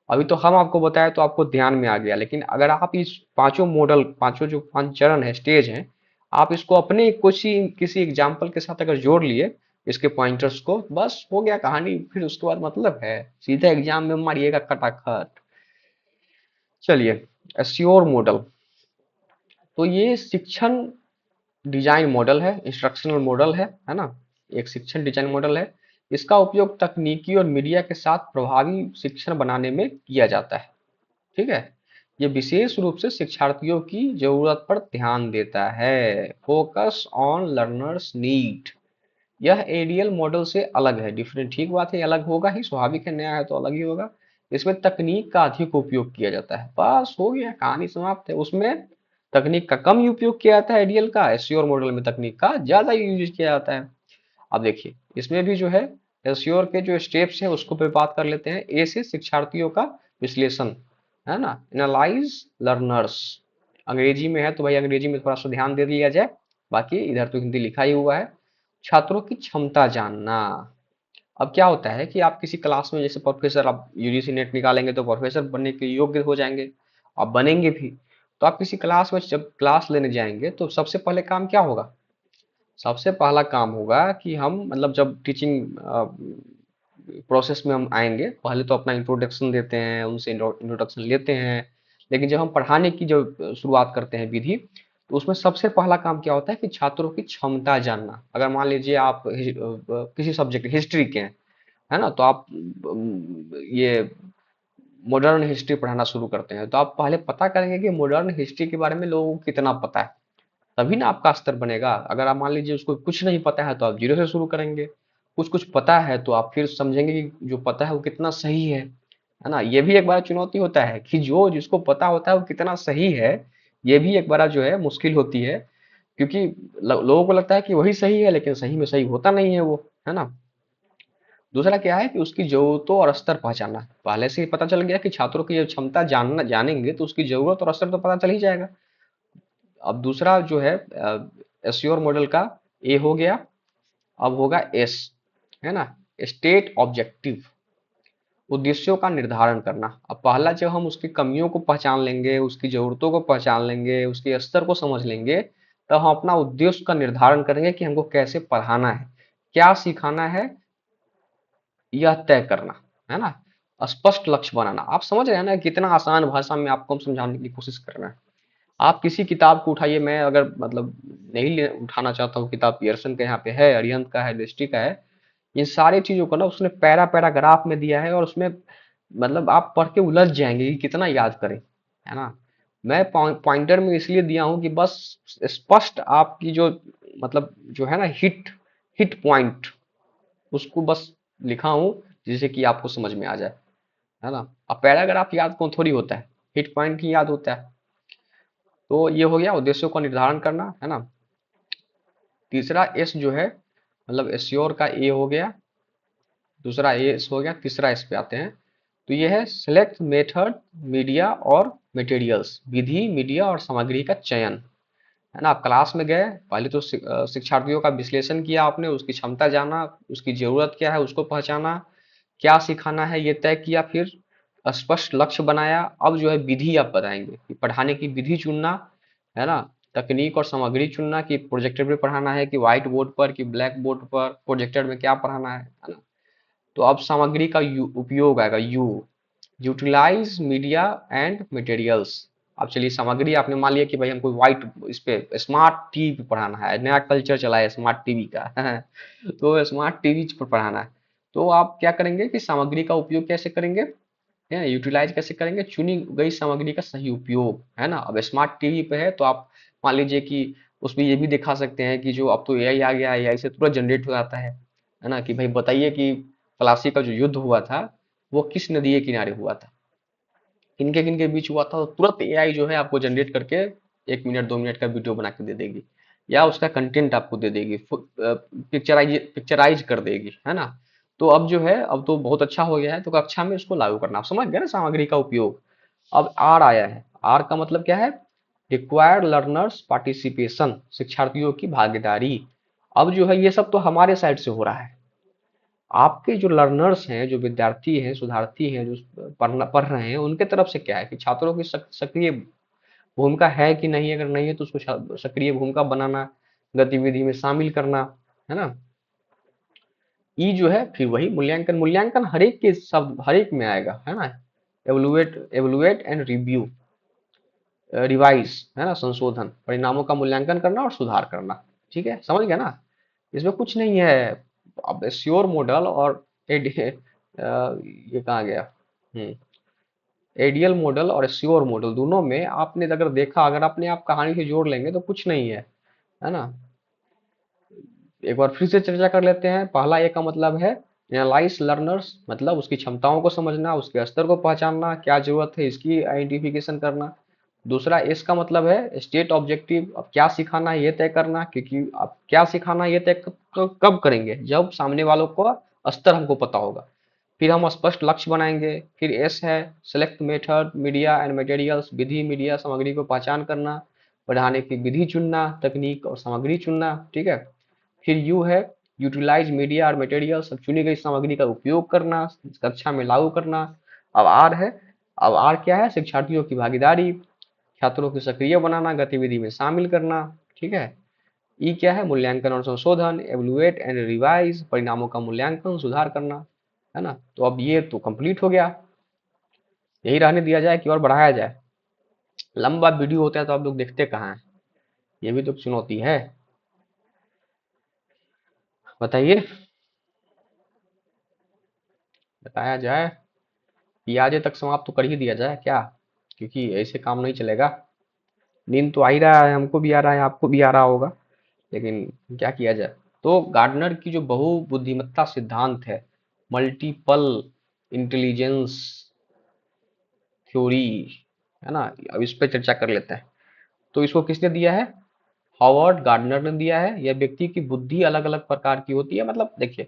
अभी तो हम आपको बताए तो आपको ध्यान में आ गया, लेकिन अगर आप इस पांचों मॉडल, पांचों जो 5 चरण है, स्टेज हैं, आप इसको अपने किसी किसी एग्जाम्पल के साथ अगर जोड़ लिए इसके पॉइंटर्स को, बस हो गया कहानी, फिर उसके बाद मतलब है सीधा एग्जाम में मारिएगा खटाखट। चलिए, एस्योर मॉडल, तो ये शिक्षण डिजाइन मॉडल है, इंस्ट्रक्शनल मॉडल है ना, एक शिक्षण डिजाइन मॉडल है। इसका उपयोग तकनीकी और मीडिया के साथ प्रभावी शिक्षण बनाने में किया जाता है, ठीक है। ये विशेष रूप से शिक्षार्थियों की जरूरत पर ध्यान देता है, फोकस ऑन लर्नर्स नीड। यह एडीएल मॉडल से अलग है, डिफरेंट, ठीक बात है, अलग होगा ही, स्वाभाविक है, नया है तो अलग ही होगा। इसमें तकनीक का अधिक उपयोग किया जाता है, बस हो गया, कहानी समाप्त है। उसमें तकनीक का कम उपयोग किया जाता है एडीएल का, एसईओ मॉडल में तकनीक का ज्यादा यूज किया जाता है। अब देखिए इसमें भी जो है एस्योर के जो स्टेप्स हैं उसको पे बात कर लेते हैं। ए से शिक्षार्थियों का विश्लेषण, है ना, एनालाइज लर्नर्स, अंग्रेजी में है तो भाई अंग्रेजी में थोड़ा सा ध्यान दे लिया जाए, बाकी इधर तो हिंदी लिखा ही हुआ है। छात्रों की क्षमता जानना, अब क्या होता है कि आप किसी क्लास में जैसे प्रोफेसर, आप यूजीसी नेट निकालेंगे तो प्रोफेसर बनने के योग्य हो जाएंगे, आप बनेंगे भी। तो आप किसी क्लास में जब क्लास लेने जाएंगे तो सबसे पहले काम क्या होगा, सबसे पहला काम होगा कि हम मतलब जब टीचिंग प्रोसेस में हम आएंगे। पहले तो अपना इंट्रोडक्शन देते हैं, उनसे इंट्रोडक्शन लेते हैं। लेकिन जब हम पढ़ाने की जो शुरुआत करते हैं विधि, तो उसमें सबसे पहला काम क्या होता है कि छात्रों की क्षमता जानना। अगर मान लीजिए आप किसी सब्जेक्ट हिस्ट्री के हैं, है ना, तो आप ये मॉडर्न हिस्ट्री पढ़ाना शुरू करते हैं, तो आप पहले पता करेंगे कि मॉडर्न हिस्ट्री के बारे में लोगों को कितना पता है। तभी ना आपका स्तर बनेगा। अगर आप मान लीजिए उसको कुछ नहीं पता है तो आप जीरो से शुरू करेंगे। कुछ कुछ पता है तो आप फिर समझेंगे कि जो पता है वो कितना सही है ना। ये भी एक बड़ा चुनौती होता है कि जो जिसको पता होता है वो कितना सही है। ये भी एक बड़ा जो है मुश्किल होती है, क्योंकि लोगों को लगता है कि वही सही है, लेकिन सही में सही होता नहीं है वो, है ना। दूसरा क्या है कि उसकी जरूरतों और स्तर पहचानना। पहले से ही पता चल गया कि छात्रों की ये क्षमता जानना जानेंगे तो उसकी जरूरत और स्तर तो पता चल ही जाएगा। अब दूसरा जो है एस्योर मॉडल का ए हो गया। अब होगा एस, है ना, स्टेट ऑब्जेक्टिव, उद्देश्यों का निर्धारण करना। अब पहला जब हम उसकी कमियों को पहचान लेंगे, उसकी जरूरतों को पहचान लेंगे, उसके स्तर को समझ लेंगे, तब हम अपना उद्देश्य का निर्धारण करेंगे कि हमको कैसे पढ़ाना है, क्या सिखाना है, यह तय करना, है ना। स्पष्ट लक्ष्य बनाना। आप समझ रहे हैं ना कितना आसान भाषा में आपको हम समझाने की कोशिश कर रहे हैं। आप किसी किताब को उठाइए, मैं अगर मतलब नहीं उठाना चाहता हूँ किताब, पियर्सन का यहाँ पे है, अरिहंत का है, दृष्टि का है। इन सारी चीजों को ना उसने पैरा पैराग्राफ में दिया है, और उसमें मतलब आप पढ़ के उलझ जाएंगे कि कितना याद करें, है ना। मैं पॉइंटर में इसलिए दिया हूँ कि बस स्पष्ट आपकी जो मतलब जो है ना हिट हिट पॉइंट, उसको बस लिखा हूँ जिससे कि आपको समझ में आ जाए, है ना। अब पैराग्राफ याद कौन थोड़ी होता है, हिट पॉइंट ही याद होता है। तो ये हो गया उद्देश्यों का निर्धारण करना, है ना। तीसरा एस जो है मतलब एश्योर का ए हो गया, दूसरा एस हो गया, तीसरा एस पे आते हैं। तो ये है सेलेक्ट मेथड, मीडिया और मटेरियल्स, विधि, मीडिया और सामग्री का चयन, है ना। आप क्लास में गए, पहले तो शिक्षार्थियों का विश्लेषण किया आपने, उसकी क्षमता जाना, उसकी जरूरत क्या है उसको पहचाना, क्या सिखाना है ये तय किया, फिर स्पष्ट लक्ष्य बनाया। अब जो है विधि आप बताएंगे कि पढ़ाने की विधि चुनना, है ना। तकनीक और सामग्री चुनना कि प्रोजेक्टर पे पढ़ाना है कि व्हाइट बोर्ड पर कि ब्लैक बोर्ड पर, प्रोजेक्टर में क्या पढ़ाना है ना। तो अब सामग्री का उपयोग आएगा, you, utilize media and materials. अब चलिए सामग्री आपने मान लिया कि भाई हमको व्हाइट इस पे स्मार्ट टीवी पे पढ़ाना है, नया कल्चर चला है स्मार्ट टीवी का तो स्मार्ट टीवी पर पढ़ाना है। तो आप क्या करेंगे कि सामग्री का उपयोग कैसे करेंगे, है यूटिलाइज कैसे करेंगे, चुनी गई सामग्री का सही उपयोग, है ना। अब स्मार्ट टीवी पे है तो आप मान लीजिए कि उसमें ये भी दिखा सकते हैं कि जो अब तो एआई आ गया है, एआई से तुरंत जनरेट हो जाता है ना, कि भाई बताइए कि प्लासी का जो युद्ध हुआ था वो किस नदी के किनारे हुआ था, किनके किनके बीच हुआ था, तो तुरंत एआई जो है आपको जनरेट करके 1 मिनट 2 मिनट का वीडियो बना के दे देगी, या उसका कंटेंट आपको दे देगी, पिक्चराइज कर देगी, है ना। तो अब जो है अब तो बहुत अच्छा हो गया है, तो कक्षा में उसको लागू करना। आप समझ गए ना सामग्री का उपयोग। अब आर आया है। आर का मतलब क्या है, रिक्वायर्ड लर्नर्स पार्टिसिपेशन, शिक्षार्थियों की भागीदारी। अब जो है ये सब तो हमारे साइड से हो रहा है। आपके जो लर्नर्स हैं, जो विद्यार्थी हैं, शोधार्थी हैं, जो पढ़ रहे हैं, उनके तरफ से क्या है कि छात्रों की सक्रिय भूमिका है कि नहीं। अगर नहीं है तो उसको सक्रिय भूमिका बनाना, गतिविधि में शामिल करना, है ना। ई जो है फिर वही मूल्यांकन। मूल्यांकन हर एक के सब हर एक में आएगा, है ना। Evaluate evaluate and review, revise, है ना, संशोधन, परिणामों का मूल्यांकन करना और सुधार करना। ठीक है, समझ गया ना। इसमें कुछ नहीं है। अब श्योर मॉडल और ये कहाँ गया, हम्म आइडियल मॉडल और श्योर मॉडल, दोनों में आपने अगर देखा, अगर अपने आप कहानी से जोड़ लेंगे तो कुछ नहीं है ना। एक बार फिर से चर्चा कर लेते हैं। पहला ए का मतलब है एनालाइज लर्नर्स, मतलब उसकी क्षमताओं को समझना, उसके स्तर को पहचानना, क्या जरूरत है इसकी आइडेंटिफिकेशन करना। दूसरा एस का मतलब है स्टेट ऑब्जेक्टिव, अब क्या सिखाना है ये तय करना, क्योंकि अब क्या सिखाना है ये तय कब करेंगे, जब सामने वालों को स्तर हमको पता होगा। फिर हम स्पष्ट लक्ष्य बनाएंगे। फिर एस है select method, media and materials, Vidhi, media, सामग्री को पहचान करना, पढ़ाने की विधि चुनना, तकनीक और सामग्री चुनना। ठीक है। फिर यू है यूटिलाइज मीडिया और मटेरियल, सब चुनी गई सामग्री का उपयोग करना, कक्षा में लागू करना। अब आर है। अब आर क्या है, शिक्षार्थियों की भागीदारी, छात्रों को सक्रिय बनाना, गतिविधि में शामिल करना। ठीक है। ई क्या है, मूल्यांकन और संशोधन, एवलुएट एंड रिवाइज, परिणामों का मूल्यांकन सुधार करना। है ना। तो अब ये तो कंप्लीट हो गया, यही रहने दिया जाए कि और बढ़ाया जाए? लंबा वीडियो होता है तो आप लोग देखते कहाँ हैं, ये भी तो चुनौती है। बताइए, बताया जाए कि आजे तक समाप्त तो कर ही दिया जाए क्या, क्योंकि ऐसे काम नहीं चलेगा। नींद तो आ ही रहा है, हमको भी आ रहा है, आपको भी आ रहा होगा, लेकिन क्या किया जाए। तो गार्डनर की जो बहु बुद्धिमत्ता सिद्धांत है, मल्टीपल इंटेलिजेंस थ्योरी, है ना, अब इस पे चर्चा कर लेते हैं। तो इसको किसने दिया है? हॉवर्ड गार्डनर ने दिया है। यह व्यक्ति की बुद्धि अलग अलग प्रकार की होती है, मतलब देखिए,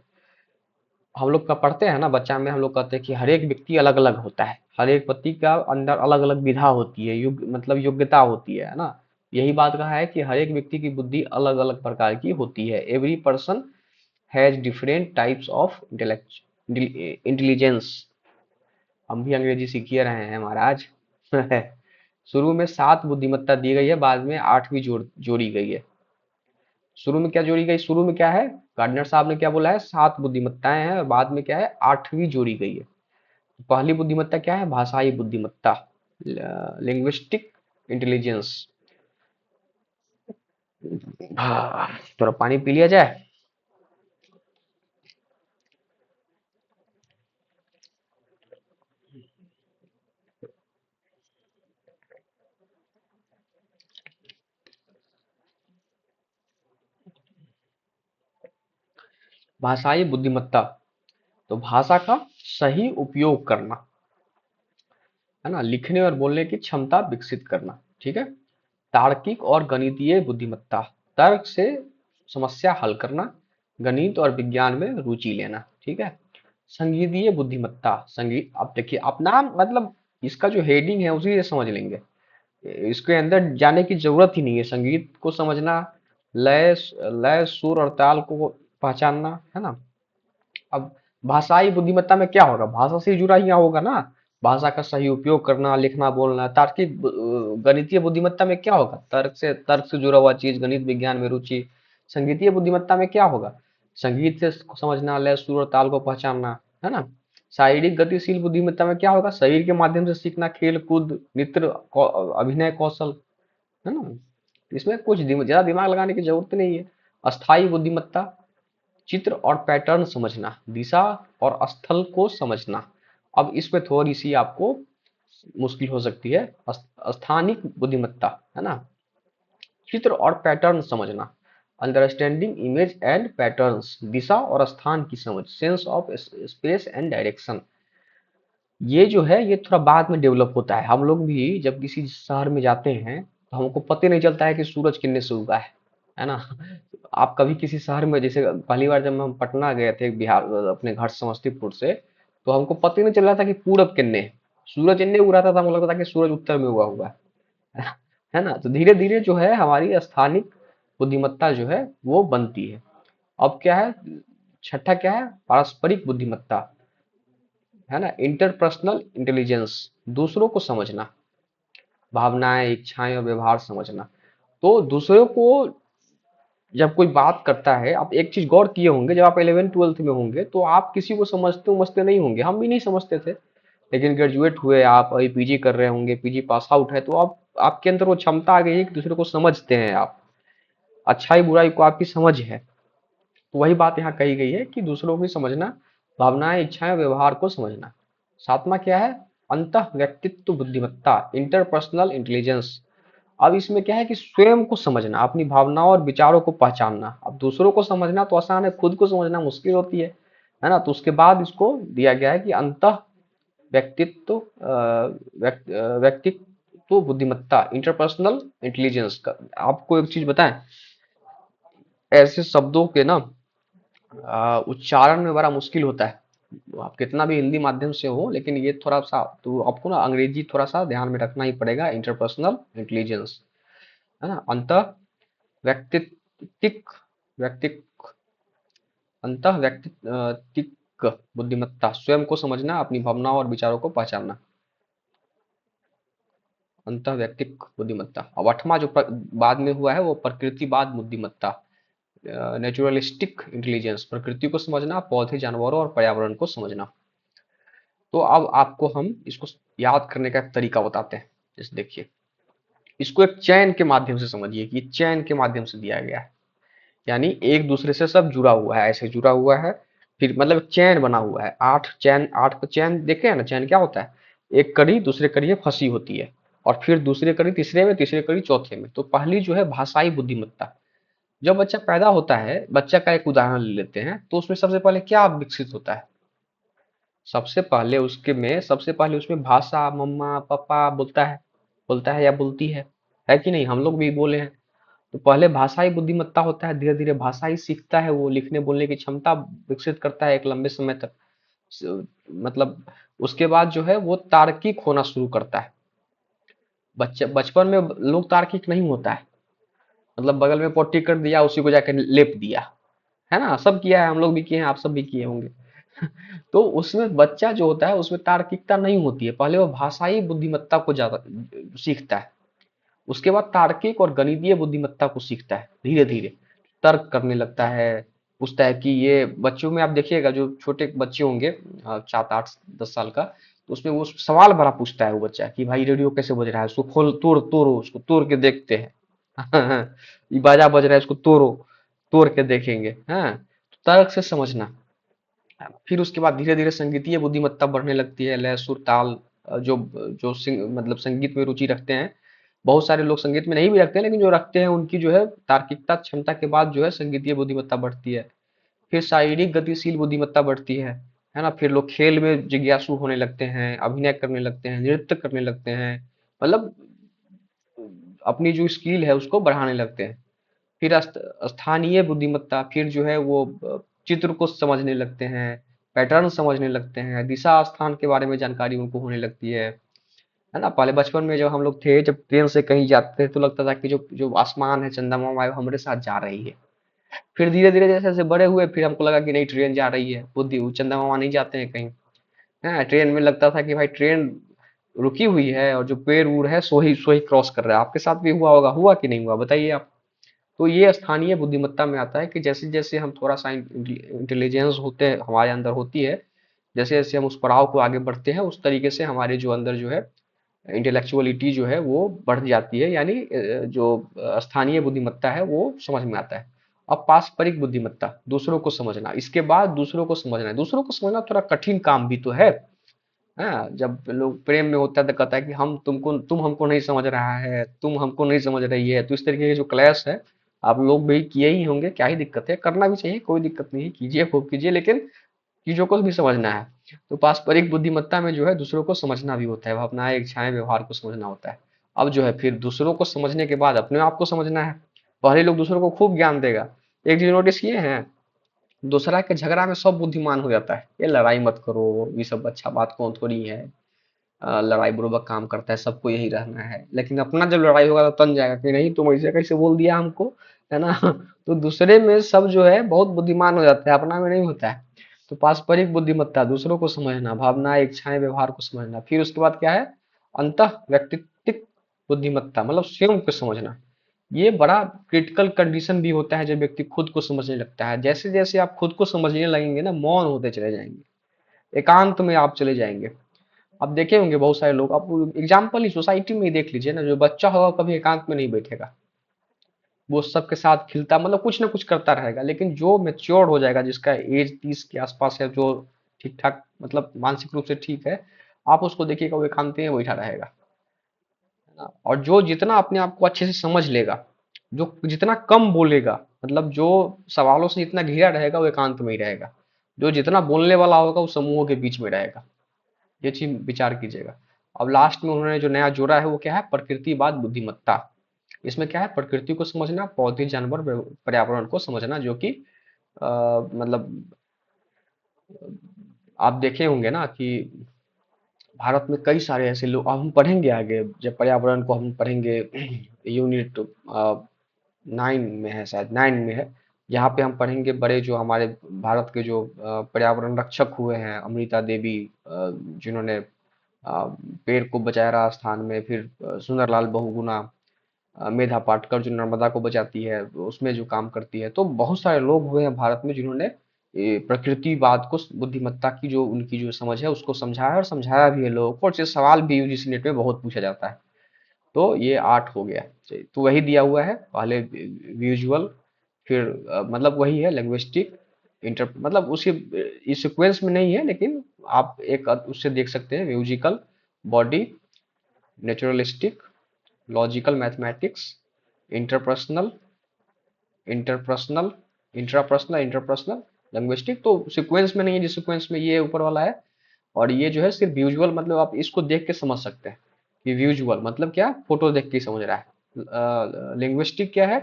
हम लोग का पढ़ते हैं ना बच्चा में, हम लोग कहते हैं कि हर एक व्यक्ति अलग अलग होता है, हर एक व्यक्ति का अंदर अलग अलग विधा होती है, मतलब योग्यता होती है ना। यही बात कहा है कि हर एक व्यक्ति की बुद्धि अलग अलग प्रकार की होती है। Every person has different types of intelligence. हम भी अंग्रेजी सीख ही रहे हैं महाराज। शुरू में 7 बुद्धिमत्ता दी गई है, बाद में 8वीं जोड़ी गई है। शुरू में क्या जोड़ी गई? शुरू में क्या है, गार्डनर साहब ने क्या बोला है, 7 बुद्धिमत्ताएं हैं, और बाद में क्या है, 8वीं जोड़ी गई है। पहली बुद्धिमत्ता क्या है? भाषाई बुद्धिमत्ता, लिंग्विस्टिक इंटेलिजेंस। हाँ, थोड़ा पानी पी लिया जाए। भाषाई बुद्धिमत्ता, तो भाषा का सही उपयोग करना, है ना, लिखने और बोलने की क्षमता विकसित करना, ठीक है। तार्किक और गणितीय बुद्धिमत्ता, तर्क से समस्या हल करना, गणित और विज्ञान में रुचि लेना, ठीक है। संगीतीय बुद्धिमत्ता, संगीत, अब देखिए अपना मतलब इसका जो हेडिंग है उसी से समझ लेंगे, इसके अंदर जाने की जरूरत ही नहीं है। संगीत को समझना, लय लय सुर और ताल को पहचानना, है ना। अब भाषाई बुद्धिमत्ता में क्या होगा? भाषा से जुड़ा ही होगा ना, भाषा का सही उपयोग करना, लिखना बोलना। तार्किक गणितीय बुद्धिमत्ता में क्या होगा? तर्क से जुड़ा हुआ चीज, गणित विज्ञान में रुचि। संगीतीय बुद्धिमत्ता में क्या होगा? संगीत से समझना, लय सुर और ताल को पहचानना, है ना। शारीरिक गतिशील बुद्धिमत्ता में क्या होगा? शरीर के माध्यम से सीखना, खेल कूद, नृत्य, अभिनय कौशल, है ना। इसमें कुछ ज्यादा दिमाग लगाने की जरूरत नहीं है। अस्थाई बुद्धिमत्ता, चित्र और पैटर्न समझना, दिशा और स्थल को समझना। अब इसमें थोड़ी सी आपको मुश्किल हो सकती है। स्थानिक बुद्धिमत्ता, है ना, चित्र और पैटर्न समझना, अंडरस्टैंडिंग इमेज एंड पैटर्न्स, दिशा और स्थान की समझ, sense of space and direction. ये जो है ये थोड़ा बाद में डेवलप होता है। हम लोग भी जब किसी शहर में जाते हैं तो हमको पता नहीं चलता है कि सूरज कितने से उगा है ना। आप कभी किसी शहर में, जैसे पहली बार जब हम पटना गए थे बिहार, अपने घर समस्तीपुर से, तो हमको पता ही नहीं चल रहा था कि पूरब किन्ने है। सूरज इन्ने उग रहा था, हमको लगता था कि सूरज उत्तर में उगा हुआ है ना। तो धीरे धीरे जो है हमारी स्थानिक बुद्धिमत्ता जो है वो बनती है। अब क्या है, छठा क्या है? पारस्परिक बुद्धिमत्ता, है ना, इंटरपर्सनल इंटेलिजेंस, दूसरों को समझना, भावनाएं, इच्छाएं और व्यवहार समझना। तो दूसरों को जब कोई बात करता है, आप एक चीज गौर किए होंगे, जब आप 11th 12th में होंगे तो आप किसी को समझते नहीं होंगे, हम भी नहीं समझते थे। लेकिन ग्रेजुएट हुए, आप अभी पीजी कर रहे होंगे, पीजी पास आउट है, तो आप आपके अंदर वो क्षमता आ गई है कि दूसरे को समझते हैं आप, अच्छाई बुराई को आपकी समझ है। तो वही बात यहाँ कही गई है कि दूसरों को समझना, भावनाएं, इच्छाएं, व्यवहार को समझना। सातवां क्या है? अंतः व्यक्तित्व बुद्धिमत्ता, इंटरपर्सनल इंटेलिजेंस। अब इसमें क्या है कि स्वयं को समझना, अपनी भावनाओं और विचारों को पहचानना। अब दूसरों को समझना तो आसान है, खुद को समझना मुश्किल होती है ना। तो उसके बाद इसको दिया गया है कि अंतः व्यक्तित्व व्यक्तित्व बुद्धिमत्ता, इंटरपर्सनल इंटेलिजेंस का। आपको एक चीज बताएं, ऐसे शब्दों के ना उच्चारण में बड़ा मुश्किल होता है। आप कितना भी हिंदी माध्यम से हो, लेकिन ये थोड़ा सा तो आपको ना अंग्रेजी थोड़ा सा ध्यान में रखना ही पड़ेगा। इंटरपर्सनल इंटेलिजेंस, है ना, अंत व्यक्तित्व व्यक्तिक अंतः व्यक्तित्व बुद्धिमत्ता, स्वयं को समझना, अपनी भावनाओं और विचारों को पहचानना, अंतः व्यक्तित्व बुद्धिमत्ता। अब आठवां जो बाद में हुआ है वो प्रकृतिवाद बुद्धिमत्ता, नेचुरलिस्टिक इंटेलिजेंस, प्रकृति को समझना, पौधे जानवरों और पर्यावरण को समझना। तो अब आपको हम इसको याद करने का एक तरीका बताते हैं। जैसे देखिए, इसको एक चैन के माध्यम से समझिए कि चैन के माध्यम से दिया गया है, यानी एक दूसरे से सब जुड़ा हुआ है, ऐसे जुड़ा हुआ है। फिर मतलब चैन बना हुआ है, आठ चैन, आठ का चैन देखे हैं ना, चैन क्या होता है? एक कड़ी दूसरे कड़ी में फंसी होती है, और फिर दूसरी कड़ी तीसरे में, तीसरी कड़ी चौथे में। तो पहली जो है भाषाई बुद्धिमत्ता। जब बच्चा पैदा होता है, बच्चा का एक उदाहरण ले लेते हैं, तो उसमें सबसे पहले क्या विकसित होता है? सबसे पहले उसमें भाषा, मम्मा पापा बोलता है या बोलती है कि नहीं? हम लोग भी बोले हैं। तो पहले भाषाई बुद्धिमत्ता होता है, धीरे धीरे भाषा ही सीखता है, वो लिखने बोलने की क्षमता विकसित करता है एक लंबे समय तक। मतलब उसके बाद जो है वो तार्किक होना शुरू करता है। बच्चे बचपन में लोग तार्किक नहीं होता है, मतलब बगल में पॉटी कर दिया, उसी को जाकर लेप दिया, है ना? सब किया है, हम लोग भी किए हैं, आप सब भी किए होंगे। तो उसमें बच्चा जो होता है उसमें तार्किकता नहीं होती है, पहले वो भाषाई बुद्धिमत्ता को ज्यादा सीखता है। उसके बाद तार्किक और गणितीय बुद्धिमत्ता को सीखता है धीरे धीरे, तर्क करने लगता है। पूछता है कि ये, बच्चों में आप देखिएगा जो छोटे बच्चे होंगे 7 8 10 साल का, तो उसमें वो सवाल बड़ा पूछता है वो बच्चा कि भाई रेडियो कैसे बज रहा है, उसको खोल, तोड़ो, उसको तोड़ के देखते हैं। ये बाजा बज रहा है, इसको तोड़ो, तोड़ के देखेंगे। हाँ, तो तर्क से समझना। फिर उसके बाद धीरे धीरे संगीतीय बुद्धिमत्ता बढ़ने लगती है, लय सुर ताल। जो जो मतलब संगीत में रुचि रखते हैं, बहुत सारे लोग संगीत में नहीं भी रखते हैं, लेकिन जो रखते हैं उनकी जो है तार्किकता क्षमता के बाद जो है संगीतीय बुद्धिमत्ता बढ़ती है। फिर शारीरिक गतिशील बुद्धिमत्ता बढ़ती है ना? फिर लोग खेल में जिज्ञासु होने लगते हैं, अभिनय करने लगते हैं, नृत्य करने लगते हैं, मतलब अपनी जो स्किल है उसको बढ़ाने लगते हैं। फिर स्थानीय बुद्धिमत्ता, फिर जो है वो चित्र को समझने लगते हैं, पैटर्न समझने लगते हैं, दिशा स्थान के बारे में जानकारी उनको होने लगती है ना? पहले बचपन में जब हम लोग थे, जब ट्रेन से कहीं जाते थे तो लगता था कि जो जो आसमान है, चंदा मामा है, वो हमारे साथ जा रही है। फिर धीरे धीरे जैसे जैसे बड़े हुए, फिर हमको लगा कि नहीं, ट्रेन जा रही है, बुद्धि, वो चंदा मामा नहीं जाते हैं कहीं। हाँ, ट्रेन में लगता था कि भाई ट्रेन रुकी हुई है, और जो पेड़ उड़ है सो ही क्रॉस कर रहा है। आपके साथ भी हुआ होगा, हुआ कि नहीं हुआ, बताइए आप। तो ये स्थानीय बुद्धिमत्ता में आता है कि जैसे जैसे हम थोड़ा सा इंटेलिजेंस होते हैं, हमारे अंदर होती है, जैसे जैसे हम उस पड़ाव को आगे बढ़ते हैं, उस तरीके से हमारे जो अंदर जो है इंटेलेक्चुअलिटी जो है वो बढ़ जाती है, यानी जो स्थानीय बुद्धिमत्ता है वो समझ में आता है। अब पारस्परिक बुद्धिमत्ता, दूसरों को समझना। इसके बाद दूसरों को समझना है। दूसरों को समझना थोड़ा कठिन काम भी तो है। हाँ, जब लोग प्रेम में होता है तो कहता है कि तुम हमको नहीं समझ रहा है, तुम हमको नहीं समझ रही है। तो इस तरीके के जो क्लैश है, आप लोग भी किए ही होंगे, क्या ही दिक्कत है, करना भी चाहिए, कोई दिक्कत नहीं है, कीजिए, खूब कीजिए, लेकिन चीजों को भी समझना है। तो पारस्परिक बुद्धिमत्ता में जो है दूसरों को समझना भी होता है, भावनाएं, इच्छाएं, व्यवहार को समझना होता है। अब जो है फिर दूसरों को समझने के बाद अपने आप को समझना है। पहले लोग दूसरों को खूब ज्ञान देगा। एक चीज नोटिस किए हैं, दूसरा के झगड़ा में सब बुद्धिमान हो जाता है, ये लड़ाई मत करो, ये सब अच्छा बात कौन थोड़ी है, लड़ाई बुड़बक काम करता है, सबको यही रहना है। लेकिन अपना जब लड़ाई होगा तो तन जाएगा कि नहीं, तुम ऐसे कैसे बोल दिया हमको, है ना? तो दूसरे में सब जो है बहुत बुद्धिमान हो जाता है, अपना में नहीं होता है। तो पारस्परिक बुद्धिमत्ता, दूसरों को समझना, भावनाएं, इच्छाएं, व्यवहार को समझना। फिर उसके बाद क्या है? अंतः व्यक्तित्व बुद्धिमत्ता, मतलब स्वयं को समझना। ये बड़ा क्रिटिकल कंडीशन भी होता है जब व्यक्ति खुद को समझने लगता है। जैसे जैसे आप खुद को समझने लगेंगे ना, मौन होते चले जाएंगे, एकांत में आप चले जाएंगे। आप देखे होंगे बहुत सारे लोग, आप एग्जाम्पल ही सोसाइटी में ही देख लीजिए ना, जो बच्चा होगा कभी एकांत में नहीं बैठेगा, वो सबके साथ खिलता, मतलब कुछ ना कुछ करता रहेगा। लेकिन जो मेच्योर हो जाएगा, जिसका एज 30 के आसपास है, जो ठीक ठाक मतलब मानसिक रूप से ठीक है, आप उसको देखिएगा वो एकांत में बैठा रहेगा, है ना? और जो जितना अपने आप को अच्छे से समझ लेगा, जो जितना कम बोलेगा, मतलब जो सवालों से जितना घिरा रहेगा, वो एकांत में ही रहेगा। जो जितना बोलने वाला होगा वो समूहों के बीच में रहेगा। ये चीज विचार कीजिएगा। अब लास्ट में उन्होंने जो नया जोड़ा है वो क्या है? प्रकृतिवाद बुद्धिमत्ता। इसमें क्या है? प्रकृति को समझना, पौधे, जानवर, पर्यावरण को समझना, जो कि मतलब आप देखे होंगे ना कि भारत में कई सारे ऐसे लोग, अब हम पढ़ेंगे आगे जब पर्यावरण को हम पढ़ेंगे, यूनिट 9 में है, शायद 9 में है। यहाँ पे हम पढ़ेंगे बड़े जो हमारे भारत के जो पर्यावरण रक्षक हुए हैं, अमृता देवी, जिन्होंने पेड़ को बचाया राजस्थान में, फिर सुंदरलाल बहुगुणा, मेधा पाटकर जो नर्मदा को बचाती है, उसमें जो काम करती है। तो बहुत सारे लोग हुए हैं भारत में जिन्होंने ये प्रकृतिवाद को, बुद्धिमत्ता की जो उनकी जो समझ है उसको समझाया, और समझाया भी है लोगों को, और ये सवाल भी यूजीसी नेट में बहुत पूछा जाता है। तो ये 8 हो गया। तो वही दिया हुआ है, पहले विजुअल, फिर मतलब वही है लिंग्विस्टिक, इंटर मतलब उसके इस सीक्वेंस में नहीं है, लेकिन आप एक उससे देख सकते हैं, musical, body, naturalistic, logical, mathematics, interpersonal, interpersonal, intrapersonal, interpersonal, linguistic. तो सीक्वेंस में नहीं है, जिस सीक्वेंस में ये ऊपर वाला है। और ये जो है सिर्फ विजुअल, मतलब आप इसको देख के समझ सकते हैं कि विजुअल मतलब क्या, फोटो देख के ही समझ रहा है। लिंग्विस्टिक क्या है,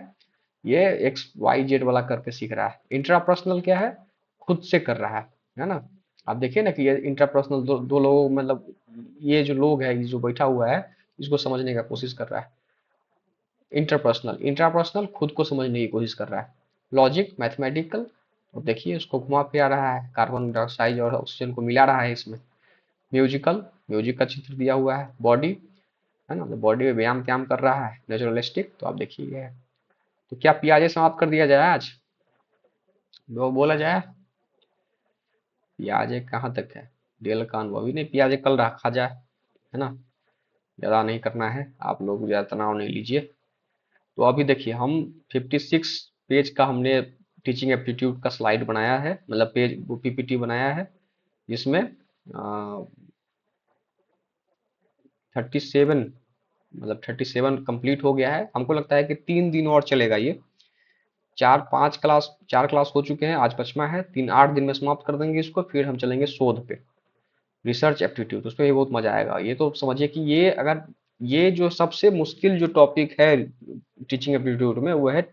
ये एक्स वाई जेड वाला करके सीख रहा है। इंट्रापर्सनल क्या है, खुद से कर रहा है ना। आप देखिए ना कि ये इंट्रापर्सनल दो लोग, मतलब ये जो लोग है, ये जो बैठा हुआ है, इसको समझने का कोशिश कर रहा है। इंटरपर्सनल, इंट्रापर्सनल खुद को समझने की कोशिश कर रहा है। लॉजिक, मैथमेटिकल, तो देखिए उसको घुमा फिरा रहा है, कार्बन डाइऑक्साइड और ऑक्सीजन को मिला रहा है इसमें। म्यूजिकल, म्यूजिक का चित्र दिया हुआ है। बॉडी, है ना, तो बॉडी में व्यायाम त्याम कर रहा है। नेचुरलिस्टिक, तो आप देखिए ये है। तो क्या पियाजे समाप्त कर दिया जाए आज, वो बोला जाए? पियाजे कहाँ तक है, डेल का अनुभव ही नहीं, पियाजे कल रखा जाए, है ना। ज्यादा नहीं करना है, आप लोग ज्यादा तनाव नहीं लीजिए। तो अभी देखिए हम 56 पेज का हमने टीचिंग एप्टीट्यूड का स्लाइड बनाया है, मतलब पेज वो पीपीटी बनाया है, जिसमें 37, मतलब 37 कंप्लीट हो गया है। हमको लगता है कि 3 दिन और चलेगा ये। 4 क्लास हो चुके हैं, आज 5वां है। 8 दिन में समाप्त कर देंगे इसको, फिर हम चलेंगे शोध पे, रिसर्च एप्टीट्यूड। उसमें भी बहुत मजा आएगा। ये तो समझिए कि ये अगर, ये जो सबसे मुश्किल जो टॉपिक है टीचिंग एप्टीट्यूड में, वो है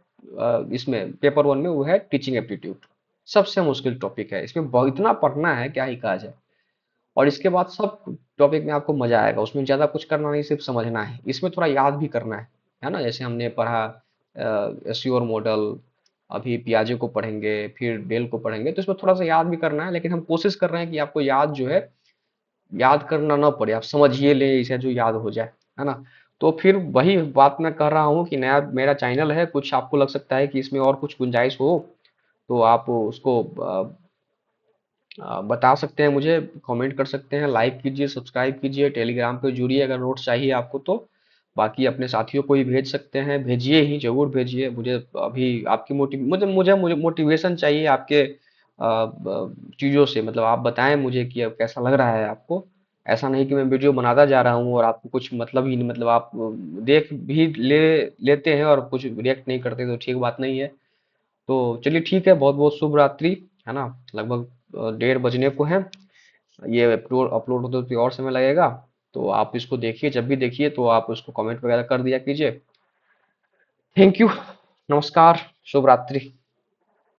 इसमें पेपर 1 में, वो है टीचिंग एप्टीट्यूड। सबसे मुश्किल टॉपिक है, इसमें इतना पढ़ना है, क्या ही कहा जाए। और इसके बाद सब टॉपिक में आपको मजा आएगा, उसमें ज्यादा कुछ करना नहीं, सिर्फ समझना है। इसमें थोड़ा याद भी करना है ना। जैसे हमने पढ़ा एसईओ मॉडल, अभी पियाजे को पढ़ेंगे, फिर डेल को पढ़ेंगे, तो इसमें थोड़ा सा याद भी करना है। लेकिन हम कोशिश कर रहे हैं कि आपको याद जो है, याद करना ना पड़े, आप समझिए ले इसे, जो याद हो जाए, है ना। तो फिर वही बात मैं कर रहा हूँ कि नया मेरा चैनल है, कुछ आपको लग सकता है कि इसमें और कुछ गुंजाइश हो, तो आप उसको बता सकते हैं मुझे, कमेंट कर सकते हैं, लाइक कीजिए, सब्सक्राइब कीजिए, टेलीग्राम पे जुड़िए अगर नोट्स चाहिए आपको तो। बाकी अपने साथियों को भी भेज सकते हैं, भेजिए ही, जरूर भेजिए। मुझे अभी आपकी मुझे मोटिवेशन चाहिए आपके चीज़ों से, मतलब आप बताएं मुझे कि अब कैसा लग रहा है आपको। ऐसा नहीं कि मैं वीडियो बनाता जा रहा हूँ और आपको कुछ मतलब ही नहीं, मतलब आप देख भी लेते हैं और कुछ रिएक्ट नहीं करते, तो ठीक बात नहीं है। तो चलिए ठीक है, बहुत बहुत शुभ रात्रि, है ना। लगभग 1:30 बजने को है। ये अपलोड अपलोड होते होते और समय लगेगा। तो आप इसको देखिए, जब भी देखिए तो आप उसको कमेंट वगैरह कर दिया कीजिए। थैंक यू, नमस्कार, शुभ रात्रि।